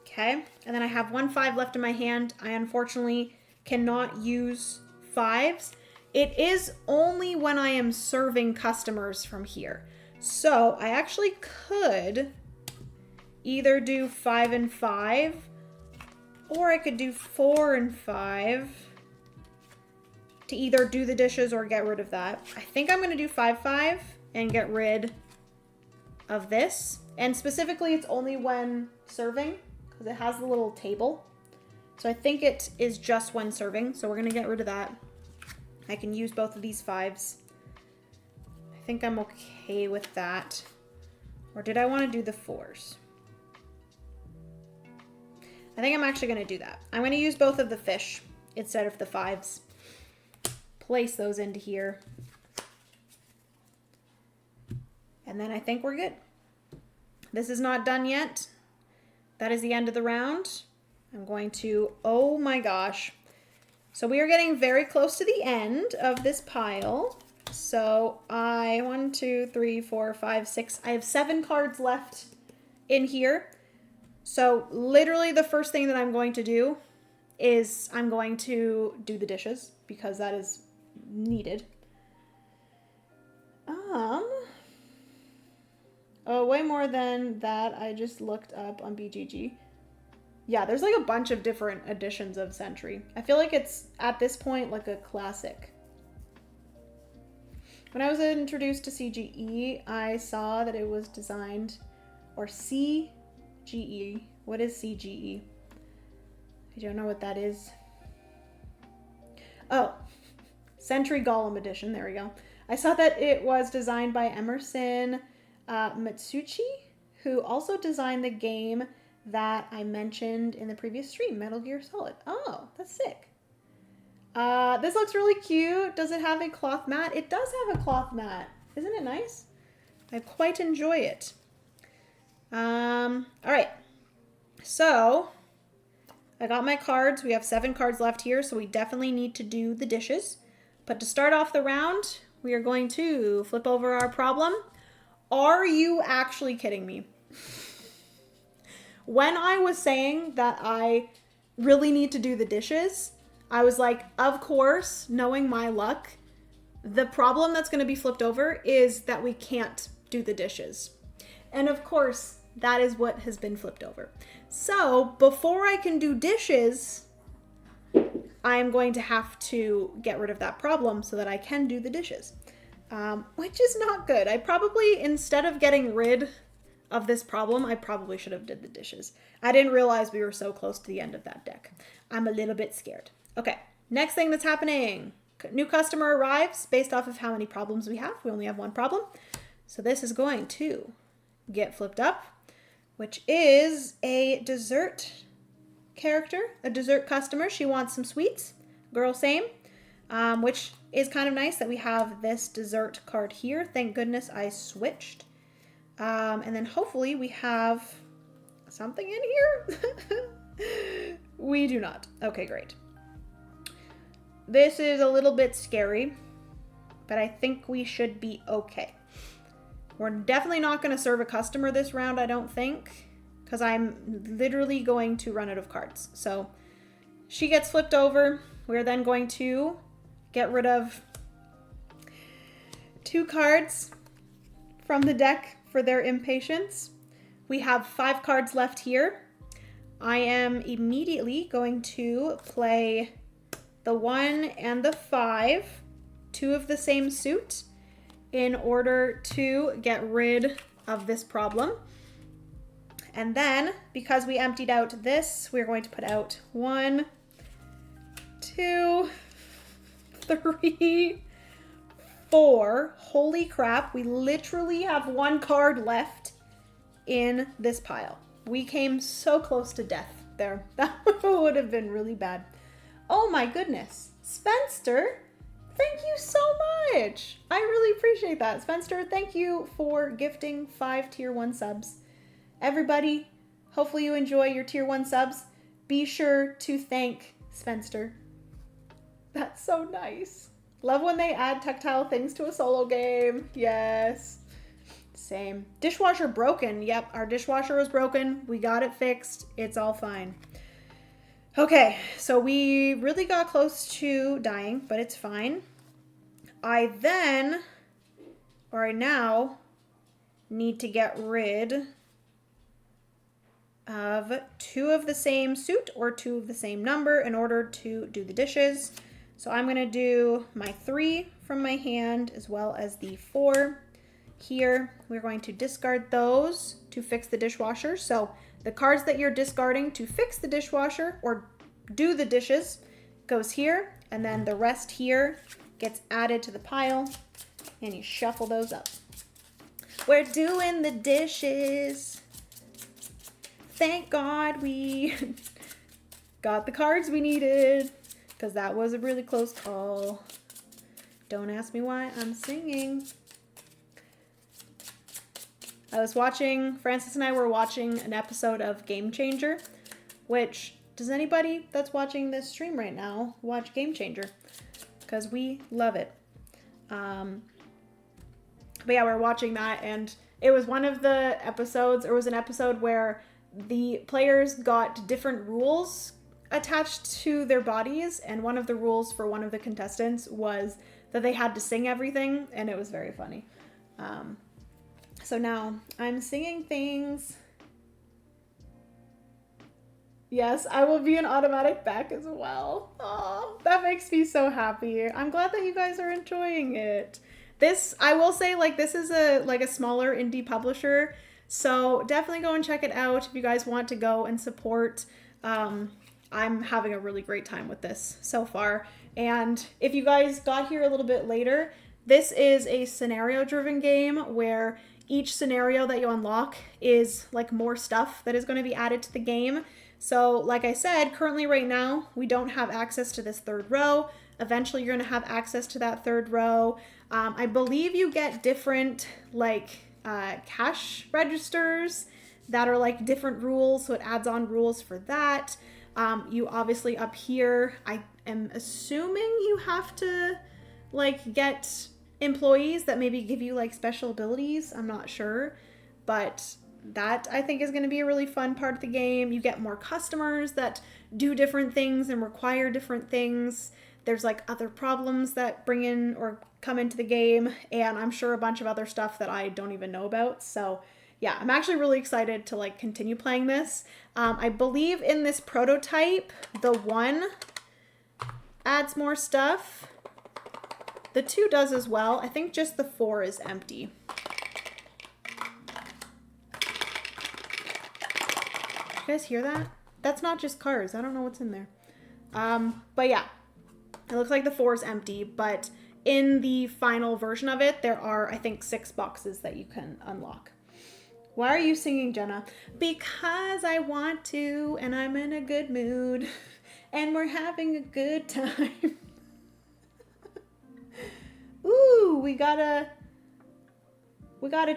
Okay, and then I have 1 5 left in my hand. I unfortunately cannot use 5s. It is only when I am serving customers from here. So I actually could either do 5 and 5, or I could do 4 and 5 to either do the dishes or get rid of that. I think I'm going to do 5 5 and get rid of this. And specifically, it's only when serving, because it has the little table. So I think it is just when serving. So we're going to get rid of that. I can use both of these 5s. I think I'm okay with that. Or did I want to do the 4s? I think I'm actually going to do that. I'm going to use both of the fish instead of the 5s. Place those into here. And then I think we're good. This is not done yet. That is the end of the round. I'm going to, oh my gosh. So we are getting very close to the end of this pile. So 1, 2, 3, 4, 5, 6. I have 7 cards left in here. So literally the first thing that I'm going to do is I'm going to do the dishes, because that is needed. Oh, way more than that. I just looked up on BGG. Yeah, there's like a bunch of different editions of Sentry. I feel like it's, at this point, like a classic. When I was introduced to CGE, I saw that it was designed, or CGE. What is CGE? I don't know what that is. Oh, Sentry Golem Edition. There we go. I saw that it was designed by Emerson Matsuchi, who also designed the game that I mentioned in the previous stream, Metal Gear Solid. Oh, that's sick. This looks really cute. Does it have a cloth mat? It does have a cloth mat. Isn't it nice? I quite enjoy it. All right. So I got my cards. We have 7 cards left here, so we definitely need to do the dishes. But to start off the round, we are going to flip over our problem. Are you actually kidding me? When I was saying that I really need to do the dishes, I was like, of course, knowing my luck, the problem that's going to be flipped over is that we can't do the dishes. And of course, that is what has been flipped over. So before I can do dishes, I'm going to have to get rid of that problem so that I can do the dishes, which is not good. I probably, instead of getting rid of this problem, I probably should have did the dishes. I didn't realize we were so close to the end of that deck. I'm a little bit scared. Okay, next thing that's happening. New customer arrives based off of how many problems we have. We only have 1 problem. So this is going to get flipped up, which is a dessert character, a dessert customer. She wants some sweets. Girl, same. Which is kind of nice that we have this dessert card here. Thank goodness I switched. And then hopefully we have something in here. We do not. Okay, great. This is a little bit scary, but I think we should be okay. We're definitely not going to serve a customer this round, I don't think, because I'm literally going to run out of cards. So she gets flipped over. We're then going to get rid of 2 cards from the deck for their impatience. We have 5 cards left here. I am immediately going to play the 1 and the 5, 2 of the same suit, in order to get rid of this problem. And then, because we emptied out this, we're going to put out 1, 2, 3, 4. Holy crap, we literally have 1 card left in this pile. We came so close to death there. That would have been really bad. Oh my goodness. Spencer, thank you so much. I really appreciate that. Spencer, thank you for gifting 5 tier 1 subs. Everybody, hopefully you enjoy your tier 1 subs. Be sure to thank Spencer. That's so nice. Love when they add tactile things to a solo game. Yes. Same. Dishwasher broken. Yep, our dishwasher was broken. We got it fixed. It's all fine. Okay, so we really got close to dying, but it's fine. I now need to get rid of 2 of the same suit or 2 of the same number in order to do the dishes. So I'm going to do my 3 from my hand as well as the 4 here. We're going to discard those to fix the dishwasher. So the cards that you're discarding to fix the dishwasher or do the dishes goes here, and then the rest here gets added to the pile, and you shuffle those up. We're doing the dishes. Thank God we got the cards we needed, because that was a really close call. Don't ask me why I'm singing. Francis and I were watching an episode of Game Changer, which, does anybody that's watching this stream right now watch Game Changer? Because we love it. But yeah, we're watching that, and it was one of the episodes, or it was an episode where the players got different rules attached to their bodies, and one of the rules for one of the contestants was that they had to sing everything, and it was very funny. So now I'm singing things. Yes, I will be an automatic back as well. Oh, that makes me so happy. I'm glad that you guys are enjoying it. This, I will say, like, this is a smaller indie publisher, so definitely go and check it out if you guys want to go and support. I'm having a really great time with this so far. And if you guys got here a little bit later, this is a scenario-driven game where each scenario that you unlock is like more stuff that is going to be added to the game. So like I said, currently right now, we don't have access to this third row. Eventually you're going to have access to that third row. I believe you get different like cash registers that are like different rules. So it adds on rules for that. You obviously up here, I am assuming you have to like get employees that maybe give you like special abilities. I'm not sure, but that I think is going to be a really fun part of the game. You get more customers that do different things and require different things. There's like other problems that bring in or come into the game, and I'm sure a bunch of other stuff that I don't even know about. So yeah, I'm actually really excited to like continue playing this. I believe in this prototype, the 1 adds more stuff. The 2 does as well. I think just the 4 is empty. You guys hear that? That's not just cars. I don't know what's in there. But yeah, it looks like the 4 is empty, but in the final version of it, there are, I think, 6 boxes that you can unlock. Why are you singing, Jenna? Because I want to, and I'm in a good mood, and we're having a good time. Ooh, we got a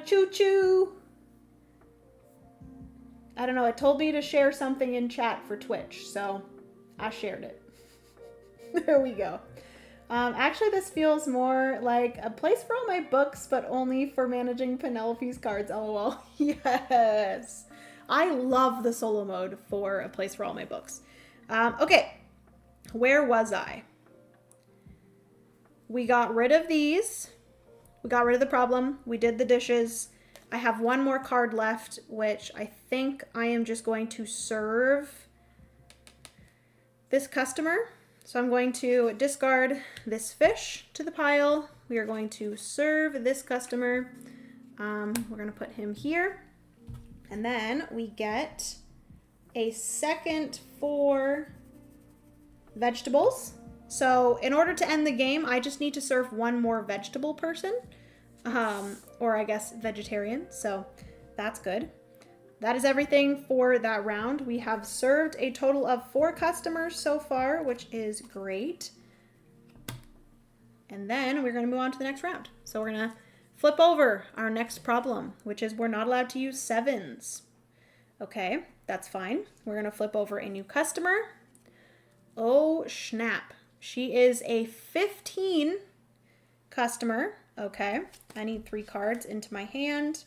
choo-choo. I don't know, it told me to share something in chat for Twitch, so I shared it. There we go. Actually, this feels more like a place for all my books, but only for managing Penelope's cards, lol. Yes! I love the solo mode for a place for all my books. Okay, where was I? We got rid of these. We got rid of the problem. We did the dishes. I have one more card left, which I think I am just going to serve this customer. So I'm going to discard this fish to the pile. We are going to serve this customer. We're going to put him here. And then we get a second for vegetables. So in order to end the game, I just need to serve one more vegetable person. Or I guess vegetarian. So that's good. That is everything for that round. We have served a total of 4 customers so far, which is great. And then we're going to move on to the next round. So we're going to flip over our next problem, which is we're not allowed to use 7s. Okay, that's fine. We're going to flip over a new customer. Oh, snap. She is a 15 customer. Okay, I need 3 cards into my hand.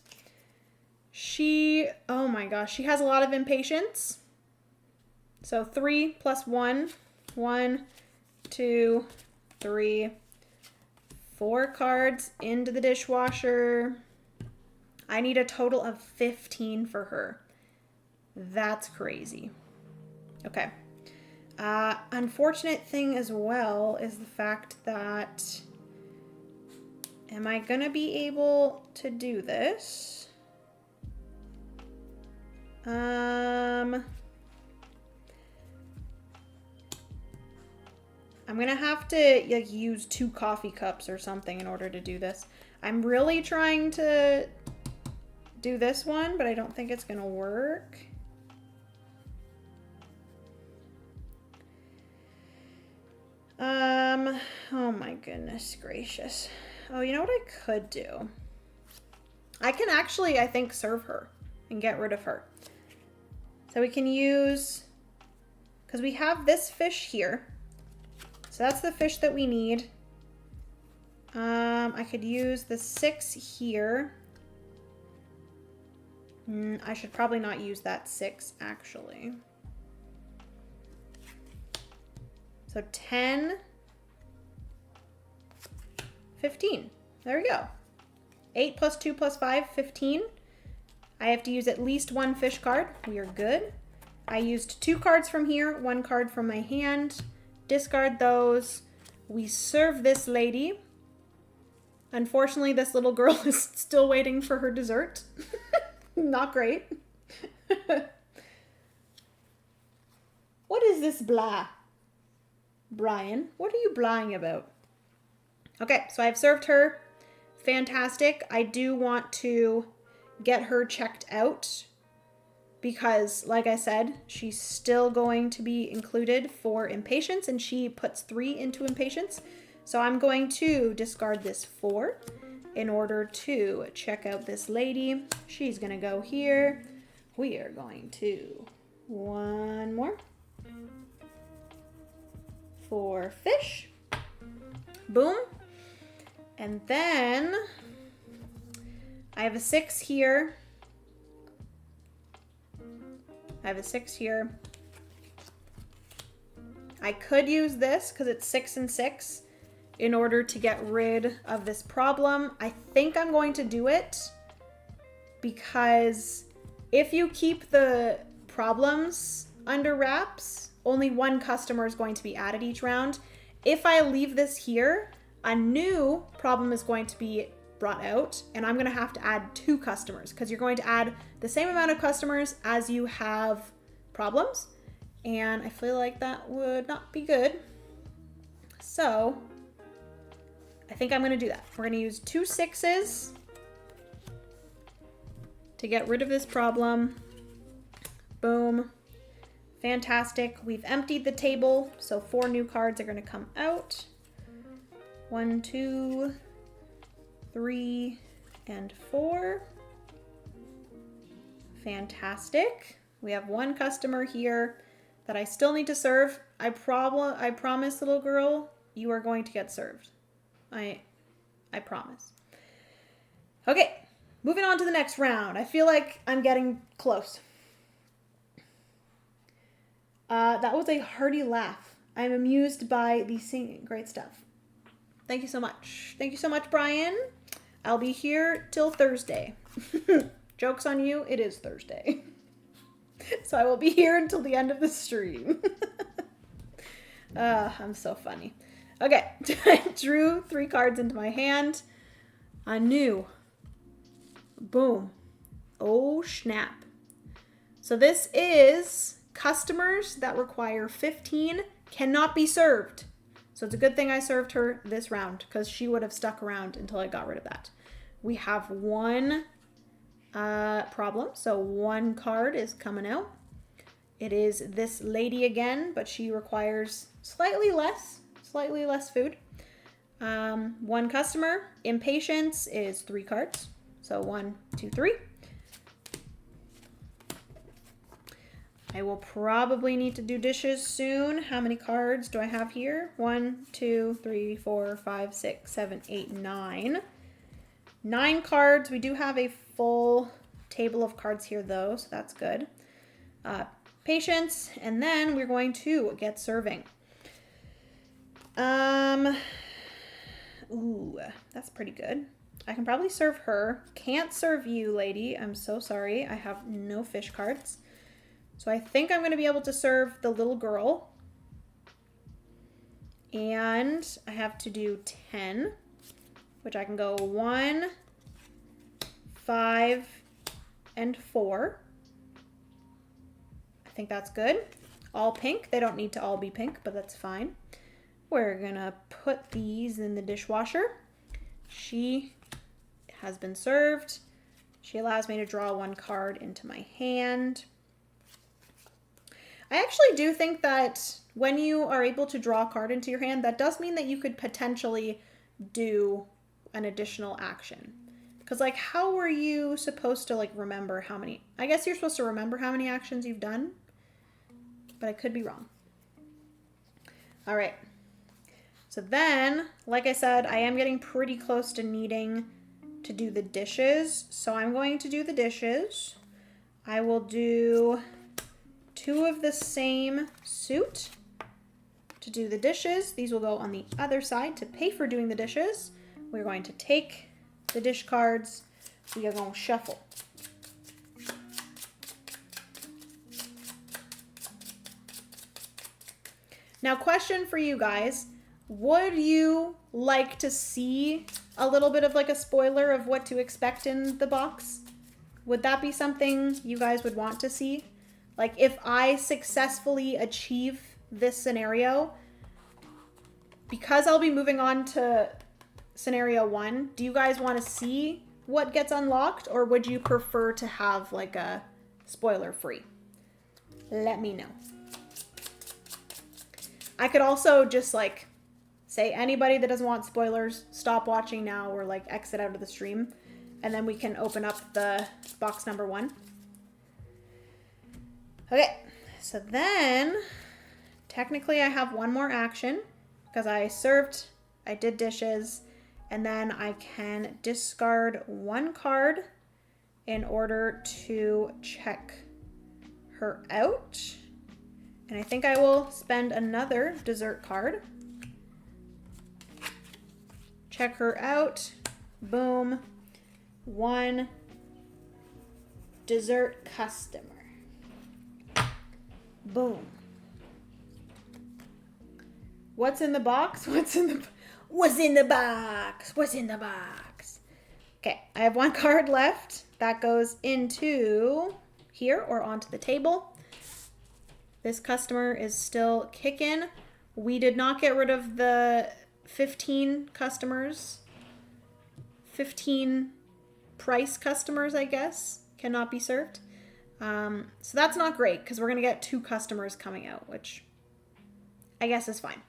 Oh my gosh, she has a lot of impatience. So 3 plus 1. 1, 2, 3, 4 cards into the dishwasher. I need a total of 15 for her. That's crazy. Okay. Unfortunate thing as well is the fact that, am I gonna be able to do this? I'm gonna have to like use 2 coffee cups or something in order to do this. I'm really trying to do this one, but I don't think it's gonna work. Oh my goodness gracious. Oh, you know what I could do? I can actually, I think, serve her and get rid of her. So we can use, because we have this fish here. So that's the fish that we need. I could use the 6 here. I should probably not use that 6, actually. So 10, 15. There we go. 8 plus 2 plus 5, 15. I have to use at least 1 fish card. We are good. I used 2 cards from here, 1 card from my hand. Discard those. We serve this lady. Unfortunately, this little girl is still waiting for her dessert. Not great. What is this blah? Brian, what are you blahing about? Okay, so I've served her. Fantastic. I do want to get her checked out because, like I said, she's still going to be included for impatience, and she puts 3 into impatience. So I'm going to discard this 4 in order to check out this lady. She's gonna go here. We are going to 1 more for fish. Boom. And then I have a 6 here. I have a 6 here. I could use this because it's 6 and 6 in order to get rid of this problem. I think I'm going to do it because if you keep the problems under wraps, only 1 customer is going to be added each round. If I leave this here, a new problem is going to be brought out, and I'm going to have to add 2 customers because you're going to add the same amount of customers as you have problems, and I feel like that would not be good. So I think I'm going to do that. We're going to use 2 6s to get rid of this problem. Boom. Fantastic. We've emptied the table, so 4 new cards are going to come out. 1, 2, 3, and 4. Fantastic. We have 1 customer here that I still need to serve. I promise, little girl, you are going to get served. I promise. Okay, moving on to the next round. I feel like I'm getting close. That was a hearty laugh. I'm amused by the singing. Great stuff. Thank you so much. Thank you so much, Brian. I'll be here till Thursday. Joke's on you, it is Thursday. So I will be here until the end of the stream. I'm so funny. Okay, I drew 3 cards into my hand. A new. Boom. Oh, snap. So this is customers that require 15 cannot be served. So it's a good thing I served her this round because she would have stuck around until I got rid of that. We have 1 problem. So 1 card is coming out. It is this lady again, but she requires slightly less food. 1 customer. Impatience is 3 cards. So 1, 2, 3. I will probably need to do dishes soon. How many cards do I have here? 1, 2, 3, 4, 5, 6, 7, 8, 9. 9 cards. We do have a full table of cards here though, so that's good. Patience, and then we're going to get serving. Ooh, that's pretty good. I can probably serve her. Can't serve you, lady. I'm so sorry. I have no fish cards. So I think I'm going to be able to serve the little girl. And I have to do 10, which I can go 1, 5, and 4. I think that's good. All pink. They don't need to all be pink, but that's fine. We're going to put these in the dishwasher. She has been served. She allows me to draw 1 card into my hand. I actually do think that when you are able to draw a card into your hand, that does mean that you could potentially do an additional action. Because, like, how were you supposed to, like, remember how many? I guess you're supposed to remember how many actions you've done, but I could be wrong. All right. So then, like I said, I am getting pretty close to needing to do the dishes. So I'm going to do the dishes. I will do 2 of the same suit to do the dishes. These will go on the other side to pay for doing the dishes. We're going to take the dish cards. We are going to shuffle. Now, question for you guys. Would you like to see a little bit of like a spoiler of what to expect in the box? Would that be something you guys would want to see? Like, if I successfully achieve this scenario, because I'll be moving on to scenario 1, do you guys want to see what gets unlocked, or would you prefer to have like a spoiler free? Let me know. I could also just like say anybody that doesn't want spoilers, stop watching now or like exit out of the stream, and then we can open up the box number 1. Okay, so then technically I have one more action because I served, I did dishes, and then I can discard 1 card in order to check her out. And I think I will spend another dessert card. Check her out. Boom. 1 dessert customer. Boom. What's in the box? What's in the box? What's in the box? Okay, I have 1 card left. That goes into here or onto the table. This customer is still kicking. We did not get rid of the 15 customers. 15 price customers, I guess, cannot be served. So that's not great because we're going to get 2 customers coming out, which I guess is fine.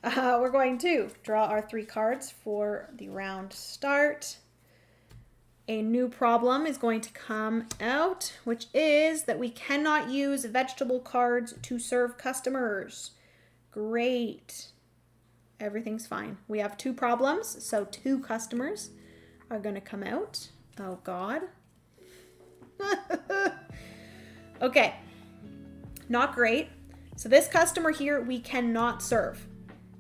We're going to draw our 3 cards for the round start. A new problem is going to come out, which is that we cannot use vegetable cards to serve customers. Great. Everything's fine. We have 2 problems, so 2 customers are going to come out. Oh, God. Okay. Not great. So this customer here, we cannot serve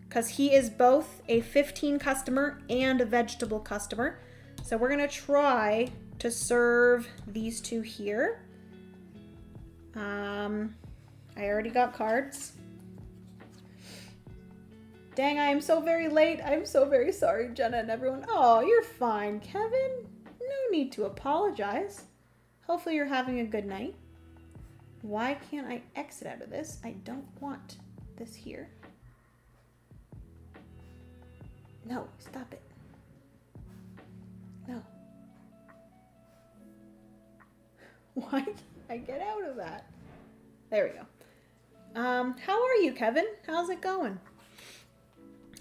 because he is both a 15 customer and a vegetable customer. So we're going to try to serve these 2 here. I already got cards. Dang, I am so very late. I'm so very sorry, Jenna and everyone. Oh, you're fine, Kevin. No need to apologize. Hopefully you're having a good night. Why can't I exit out of this? I don't want this here. No, stop it. No. Why can't I get out of that? There we go. How are you, Kevin? How's it going?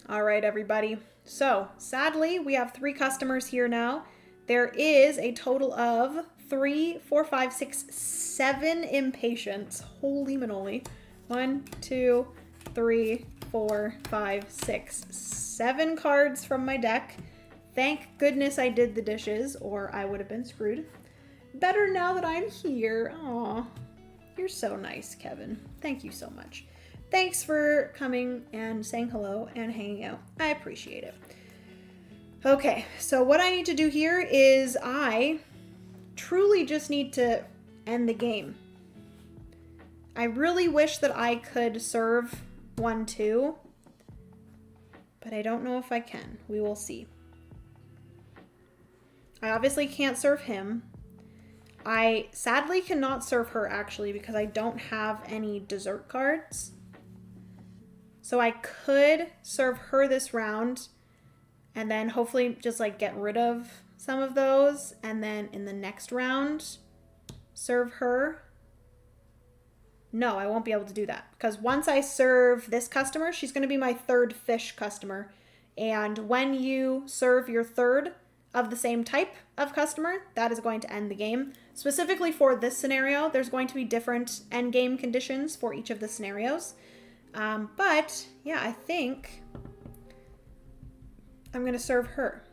All right, everybody. So, sadly, we have 3 customers here now. There is a total of 3, 4, 5, 6, 7 impatients. Holy manoli. 1, 2, 3, 4, 5, 6, 7 cards from my deck. Thank goodness I did the dishes, or I would have been screwed. Better now that I'm here. Aw, you're so nice, Kevin. Thank you so much. Thanks for coming and saying hello and hanging out. I appreciate it. Okay, so what I need to do here is I truly just need to end the game. I really wish that I could serve 1, 2, but I don't know if I can. We will see. I obviously can't serve him. I sadly cannot serve her actually because I don't have any dessert cards. So I could serve her this round and then hopefully just like get rid of some of those and then in the next round serve her. No, I won't be able to do that because once I serve this customer, she's going to be my 3rd fish customer. And when you serve your 3rd of the same type of customer, that is going to end the game. Specifically for this scenario, there's going to be different end game conditions for each of the scenarios. But yeah, I think I'm going to serve her.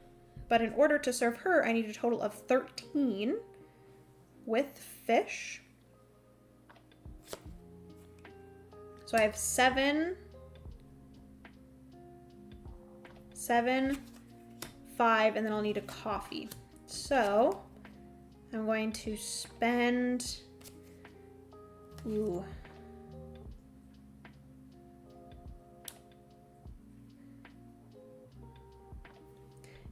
But in order to serve her, I need a total of 13 with fish. So I have 7, 5, and then I'll need a coffee. So I'm going to spend,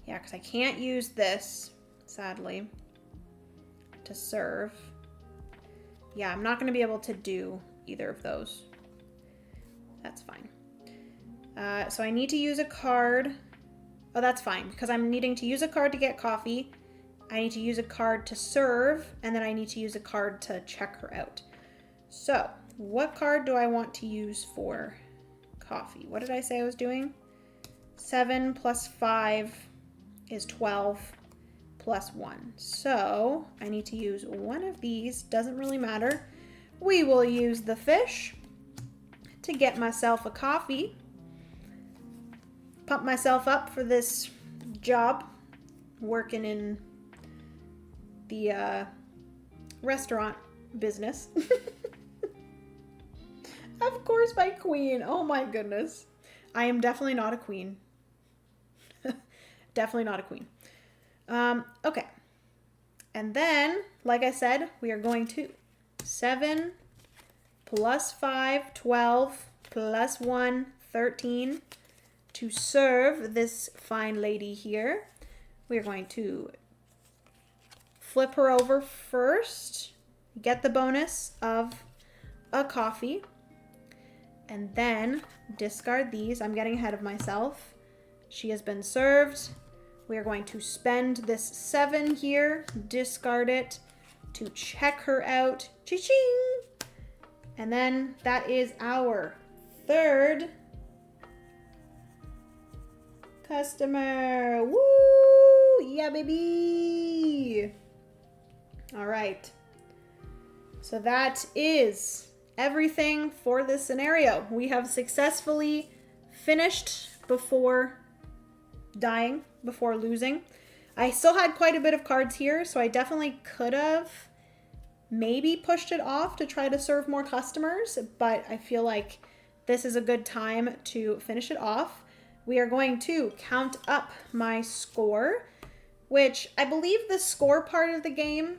yeah, because I can't use this, sadly, to serve. Yeah, I'm not going to be able to do either of those. That's fine. So I need to use a card. Oh, that's fine, because I'm needing to use a card to get coffee. I need to use a card to serve, and then I need to use a card to check her out. So what card do I want to use for coffee? What did I say I was doing? 7 plus 5 is 12 plus 1. So I need to use one of these. Doesn't really matter. We will use the fish to get myself a coffee. Pump myself up for this job working in the restaurant business. Of course, my queen. Oh my goodness. I am definitely not a queen. Definitely not a queen. Okay. And then, like I said, we are going to 7 plus 5, 12 plus 1, 13. To serve this fine lady here, we are going to flip her over first, get the bonus of a coffee, and then discard these. I'm getting ahead of myself. She has been served. We are going to spend this 7 here, discard it to check her out. Cha-ching! And then that is our third customer. Woo! Yeah, baby! All right. So that is everything for this scenario. We have successfully finished before dying, before losing. I still had quite a bit of cards here, so I definitely could have maybe pushed it off to try to serve more customers, but I feel like this is a good time to finish it off. We are going to count up my score, which I believe the score part of the game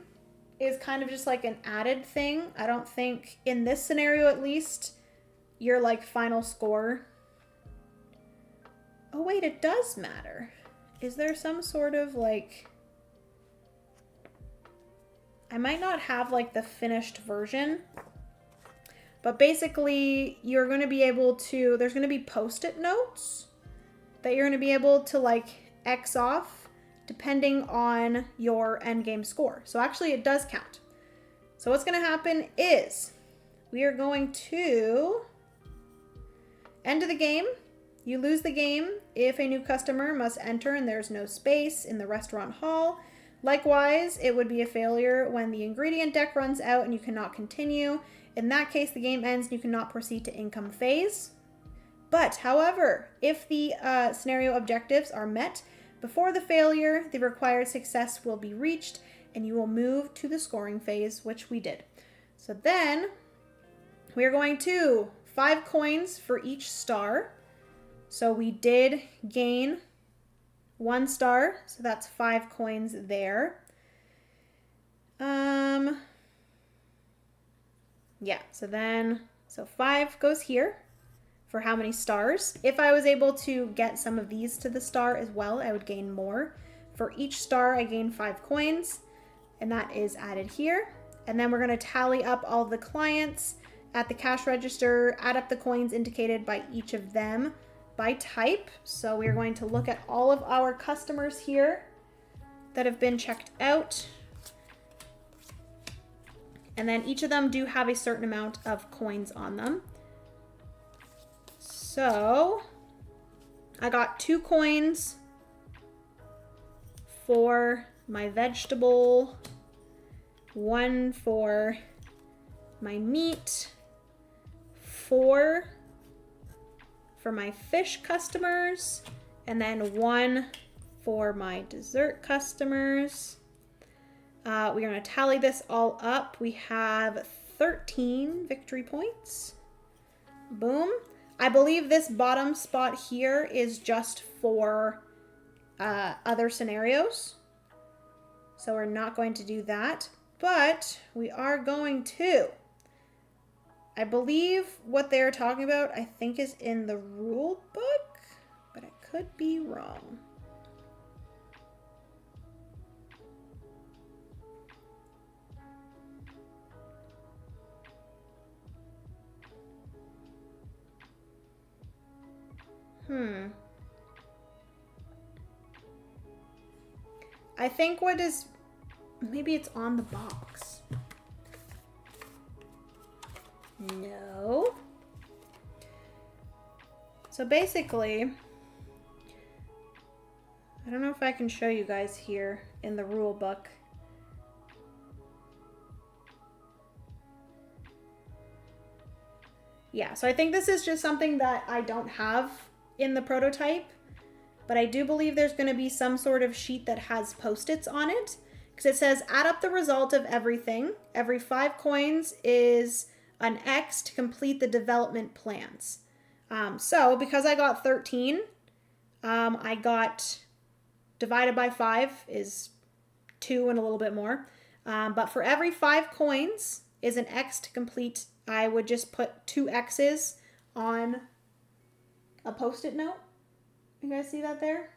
is kind of just like an added thing. I don't think, in this scenario at least, your like final score. Oh wait, it does matter. Is there some sort of like... I might not have like the finished version, but basically you're going to be able to, there's going to be post-it notes that you're going to be able to like X off depending on your end game score. So actually it does count. So what's going to happen is we are going to end of the game. You lose the game if a new customer must enter and there's no space in the restaurant hall. Likewise, it would be a failure when the ingredient deck runs out and you cannot continue. In that case, the game ends and you cannot proceed to income phase. But, however, if the scenario objectives are met before the failure, the required success will be reached and you will move to the scoring phase, which we did. So then, we are going to 5 coins for each star. So we did gain 1 star, so that's 5 coins there. Yeah, so 5 goes here for how many stars. If I was able to get some of these to the star as well, I would gain more. For each star, I gain 5 coins, and that is added here. And then we're going to tally up all the clients at the cash register, add up the coins indicated by each of them by type. So we're going to look at all of our customers here that have been checked out. And then each of them do have a certain amount of coins on them. So I got 2 coins for my vegetable, 1 for my meat, 4 for my fish customers, and then 1 for my dessert customers. We're going to tally this all up. We have 13 victory points. Boom. I believe this bottom spot here is just for other scenarios. So we're not going to do that, but we are going to. I believe what they're talking about, I think, is in the rule book, but I could be wrong. I think what is maybe it's on the box. No. So basically, I don't know if I can show you guys here in the rule book. Yeah, so I think this is just something that I don't have in the prototype, but I do believe there's going to be some sort of sheet that has post-its on it, because it says add up the result of everything. Every 5 coins is an X to complete the development plans. So because I got 13, I got divided by 5 is 2 and a little bit more. But for every 5 coins is an X to complete. I would just put 2 X's on a post-it note. You guys see that there?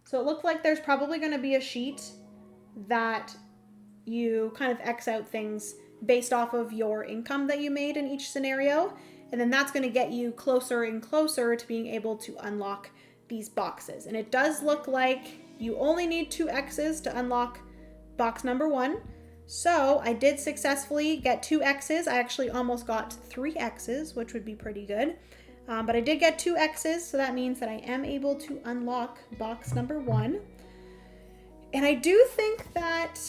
So it looked like there's probably going to be a sheet that you kind of X out things based off of your income that you made in each scenario. And then that's going to get you closer and closer to being able to unlock these boxes. And it does look like you only need 2 X's to unlock box number 1. So I did successfully get 2 X's. I actually almost got 3 X's, which would be pretty good. But I did get 2 X's, so that means that I am able to unlock box number 1. And I do think that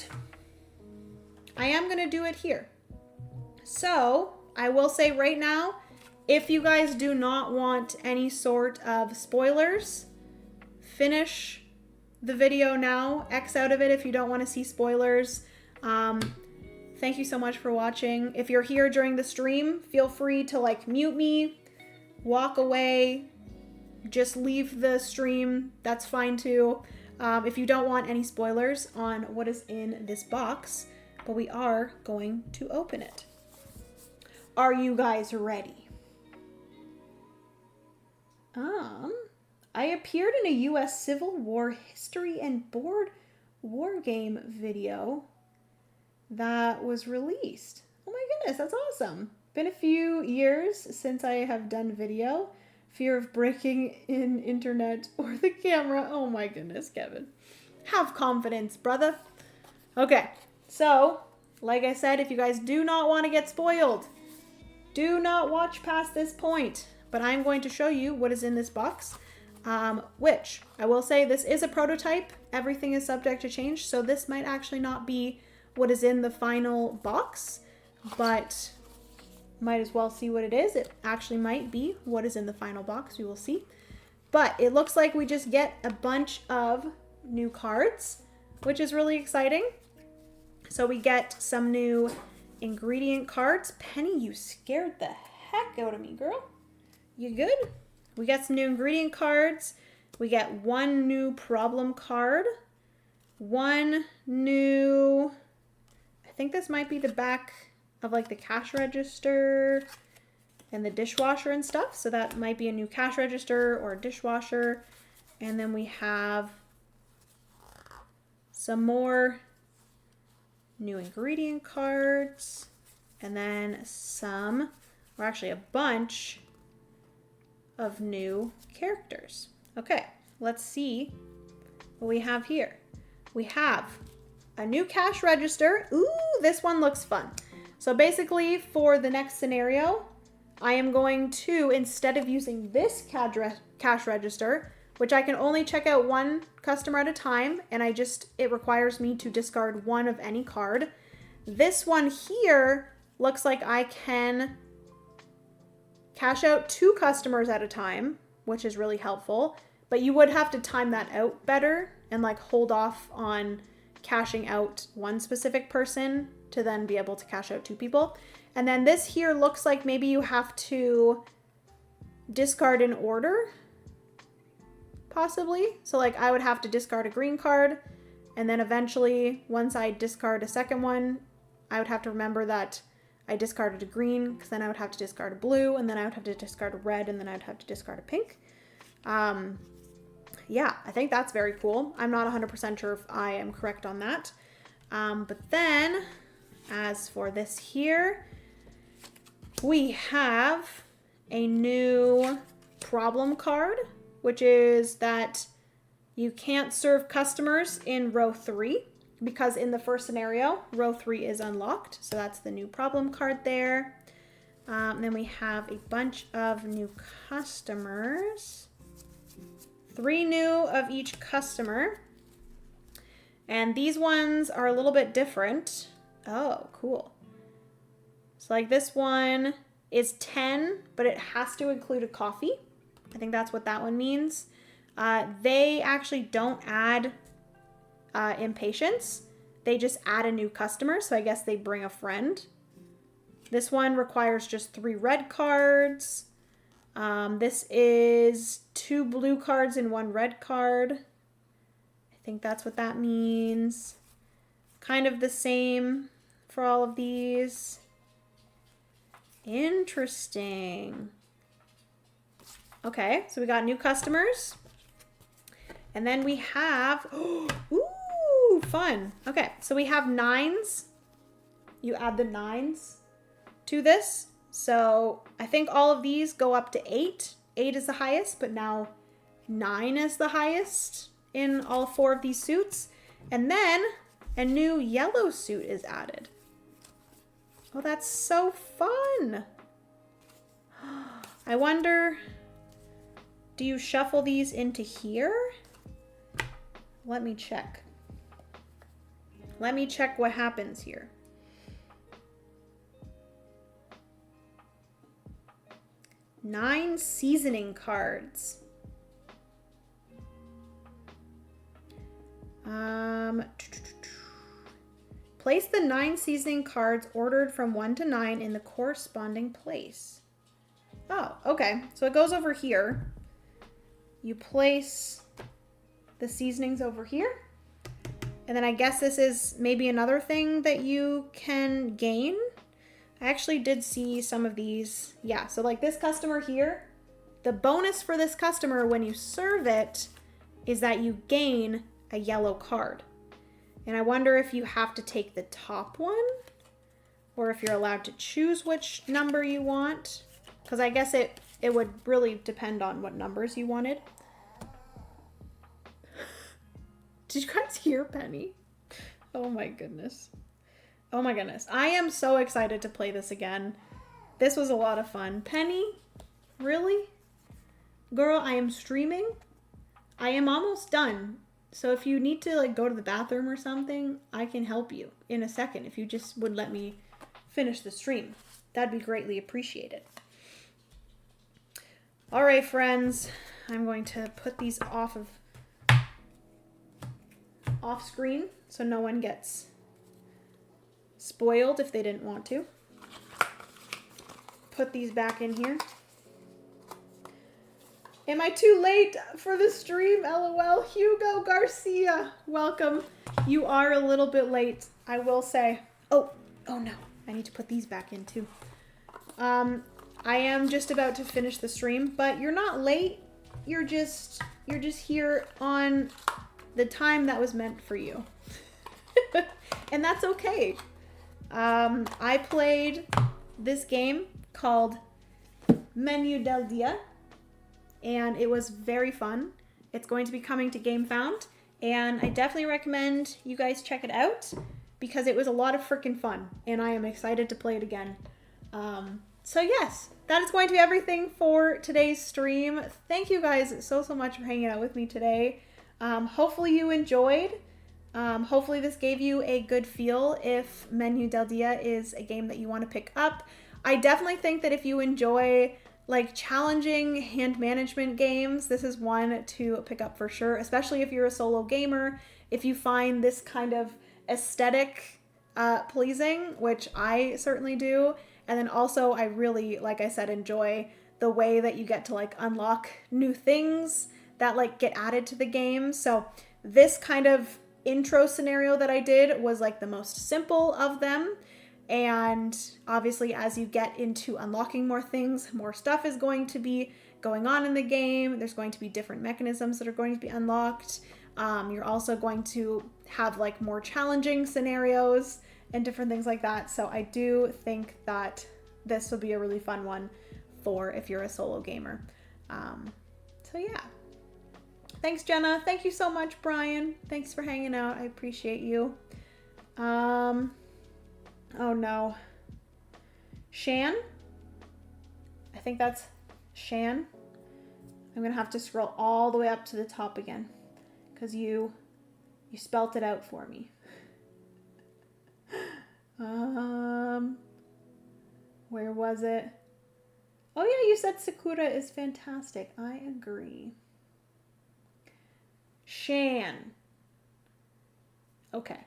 I am going to do it here. So I will say right now, if you guys do not want any sort of spoilers, finish the video now. X out of it if you don't want to see spoilers. Thank you so much for watching. If you're here during the stream, feel free to like mute me, walk away, just leave the stream. That's fine too. If you don't want any spoilers on what is in this box, but we are going to open it. Are you guys ready? I appeared in a US Civil War history and board war game video that was released. Oh my goodness, that's awesome. Been a few years since I have done video. Fear of breaking in internet or the camera. Oh my goodness, Kevin. Have confidence, brother. Okay, so like I said, if you guys do not want to get spoiled, do not watch past this point. But I'm going to show you what is in this box, which I will say this is a prototype. Everything is subject to change, so this might actually not be what is in the final box, but might as well see what it is. It actually might be what is in the final box. We will see. But it looks like we just get a bunch of new cards, which is really exciting. So we get some new ingredient cards. Penny, you scared the heck out of me, girl. You good? We get some new ingredient cards. We get 1 new problem card. 1 new, I think this might be the back of like the cash register and the dishwasher and stuff. So that might be a new cash register or a dishwasher. And then we have some more new ingredient cards. And then some, or actually a bunch of new characters. Okay, let's see what we have here. We have a new cash register. Ooh, this one looks fun. So basically for the next scenario, I am going to, instead of using this cash register, which I can only check out 1 customer at a time, and it requires me to discard 1 of any card. This one here looks like I can cash out 2 customers at a time, which is really helpful, but you would have to time that out better and like hold off on cashing out 1 specific person to then be able to cash out 2 people. And then this here looks like maybe you have to discard in order, possibly. So like I would have to discard a green card, and then eventually once I discard a second one, I would have to remember that I discarded a green, because then I would have to discard a blue, and then I would have to discard a red, and then I'd have to discard a pink. Yeah, I think that's very cool. I'm not 100% sure if I am correct on that. But then, as for this here, we have a new problem card, which is that you can't serve customers in row 3. because in the first scenario, row 3 is unlocked. So that's the new problem card there. Then we have a bunch of new customers. 3 new of each customer. And these ones are a little bit different. Oh, cool. So like this one is 10, but it has to include a coffee. I think that's what that one means. They actually don't add impatience. They just add a new customer. So I guess they bring a friend. This one requires just 3 red cards. This is 2 blue cards and 1 red card. I think that's what that means. Kind of the same for all of these. Interesting. Okay, so we got new customers. And then we have, ooh, fun. Okay, so we have 9s. You add the 9s to this. So I think all of these go up to 8. 8 is the highest, but now 9 is the highest in all 4 of these suits. And then a new yellow suit is added. Oh, that's so fun. I wonder, do you shuffle these into here? Let me check. Let me check what happens here. Nine seasoning cards. Place the 9 seasoning cards ordered from 1 to 9 in the corresponding place. Oh, okay. So it goes over here. You place the seasonings over here. And then I guess this is maybe another thing that you can gain. I actually did see some of these. Yeah, so like this customer here, the bonus for this customer when you serve it is that you gain a yellow card. And I wonder if you have to take the top one or if you're allowed to choose which number you want. Because I guess it would really depend on what numbers you wanted. Did you guys hear Penny? Oh my goodness. Oh my goodness. I am so excited to play this again. This was a lot of fun. Penny? Really? Girl, I am streaming. I am almost done. So if you need to like go to the bathroom or something, I can help you in a second if you just would let me finish the stream. That'd be greatly appreciated. All right, friends. I'm going to put these off screen so no one gets spoiled if they didn't want to. Put these back in here. Am I too late for the stream? LOL. Hugo Garcia, welcome. You are a little bit late, I will say. Oh no. I need to put these back in too. I am just about to finish the stream, but you're not late. You're just here on the time that was meant for you. And that's okay. I played this game called Menú del Día, and it was very fun. It's going to be coming to GameFound, and I definitely recommend you guys check it out because it was a lot of freaking fun, and I am excited to play it again. So yes, that is going to be everything for today's stream. Thank you guys so much for hanging out with me today. Hopefully you enjoyed. Hopefully this gave you a good feel if Menú del Día is a game that you want to pick up. I definitely think that if you enjoy like challenging hand management games, this is one to pick up for sure, especially if you're a solo gamer. If you find this kind of aesthetic pleasing, which I certainly do. And then also I really, like I said, enjoy the way that you get to like unlock new things that like get added to the game. So this kind of intro scenario that I did was like the most simple of them. And obviously as you get into unlocking more things, more stuff is going to be going on in the game. There's going to be different mechanisms that are going to be unlocked. You're also going to have like more challenging scenarios and different things like that. So I do think that this would be a really fun one for if you're a solo gamer. So yeah. Thanks, Jenna. Thank you so much, Brian. Thanks for hanging out. I appreciate you. Oh no. Shan? I think that's Shan. I'm gonna have to scroll all the way up to the top again because you spelt it out for me. Where was it? Oh yeah, you said Sakura is fantastic. I agree. Shan. Okay,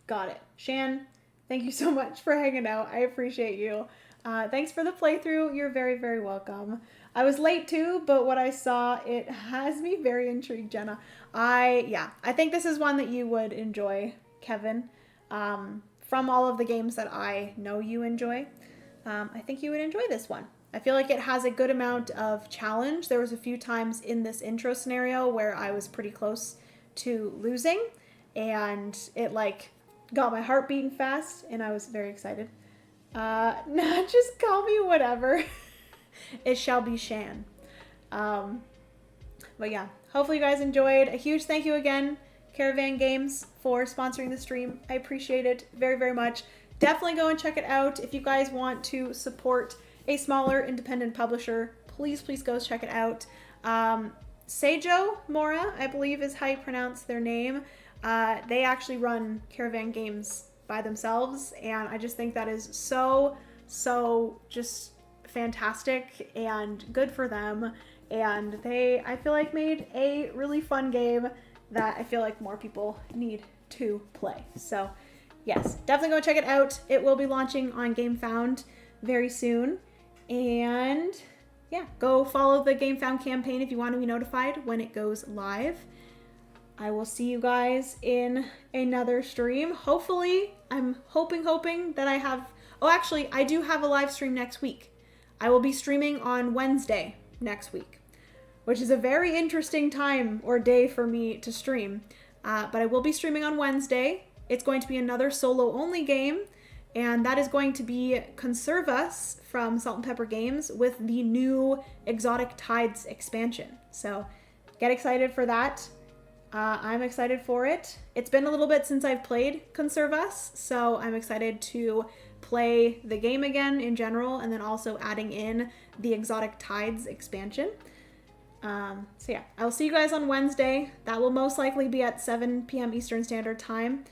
got it. Shan, thank you so much for hanging out. I appreciate you. Thanks for the playthrough. You're very, very welcome. I was late too, but what I saw, it has me very intrigued, Jenna. I think this is one that you would enjoy, Kevin. From all of the games that I know you enjoy, I think you would enjoy this one. I feel like it has a good amount of challenge. There was a few times in this intro scenario where I was pretty close to losing, and it like got my heart beating fast, and I was very excited. Nah, just call me whatever. It shall be Shan. But yeah, hopefully you guys enjoyed. A huge thank you again, Caravan Games, for sponsoring the stream. I appreciate it very, very much. Definitely go and check it out. If you guys want to support a smaller independent publisher, please go check it out. Seijo Mora, I believe is how you pronounce their name. They actually run Caravan Games by themselves, and I just think that is so just fantastic and good for them. And they, I feel like, made a really fun game that I feel like more people need to play. So yes, definitely go check it out. It will be launching on GameFound very soon. And yeah, go follow the GameFound campaign if you want to be notified when it goes live. I will see you guys in another stream. Hopefully, I'm hoping that I have... Oh, actually, I do have a live stream next week. I will be streaming on Wednesday next week, which is a very interesting time or day for me to stream. But I will be streaming on Wednesday. It's going to be another solo-only game, and that is going to be Conserve Us from Salt and Pepper Games with the new Exotic Tides expansion. So get excited for that. I'm excited for it. It's been a little bit since I've played Conserve Us, so I'm excited to play the game again in general, and then also adding in the Exotic Tides expansion. So yeah, I'll see you guys on Wednesday. That will most likely be at 7 p.m. Eastern Standard Time.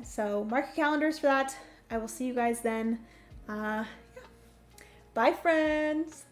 So mark your calendars for that. I will see you guys then. Yeah. Bye, friends.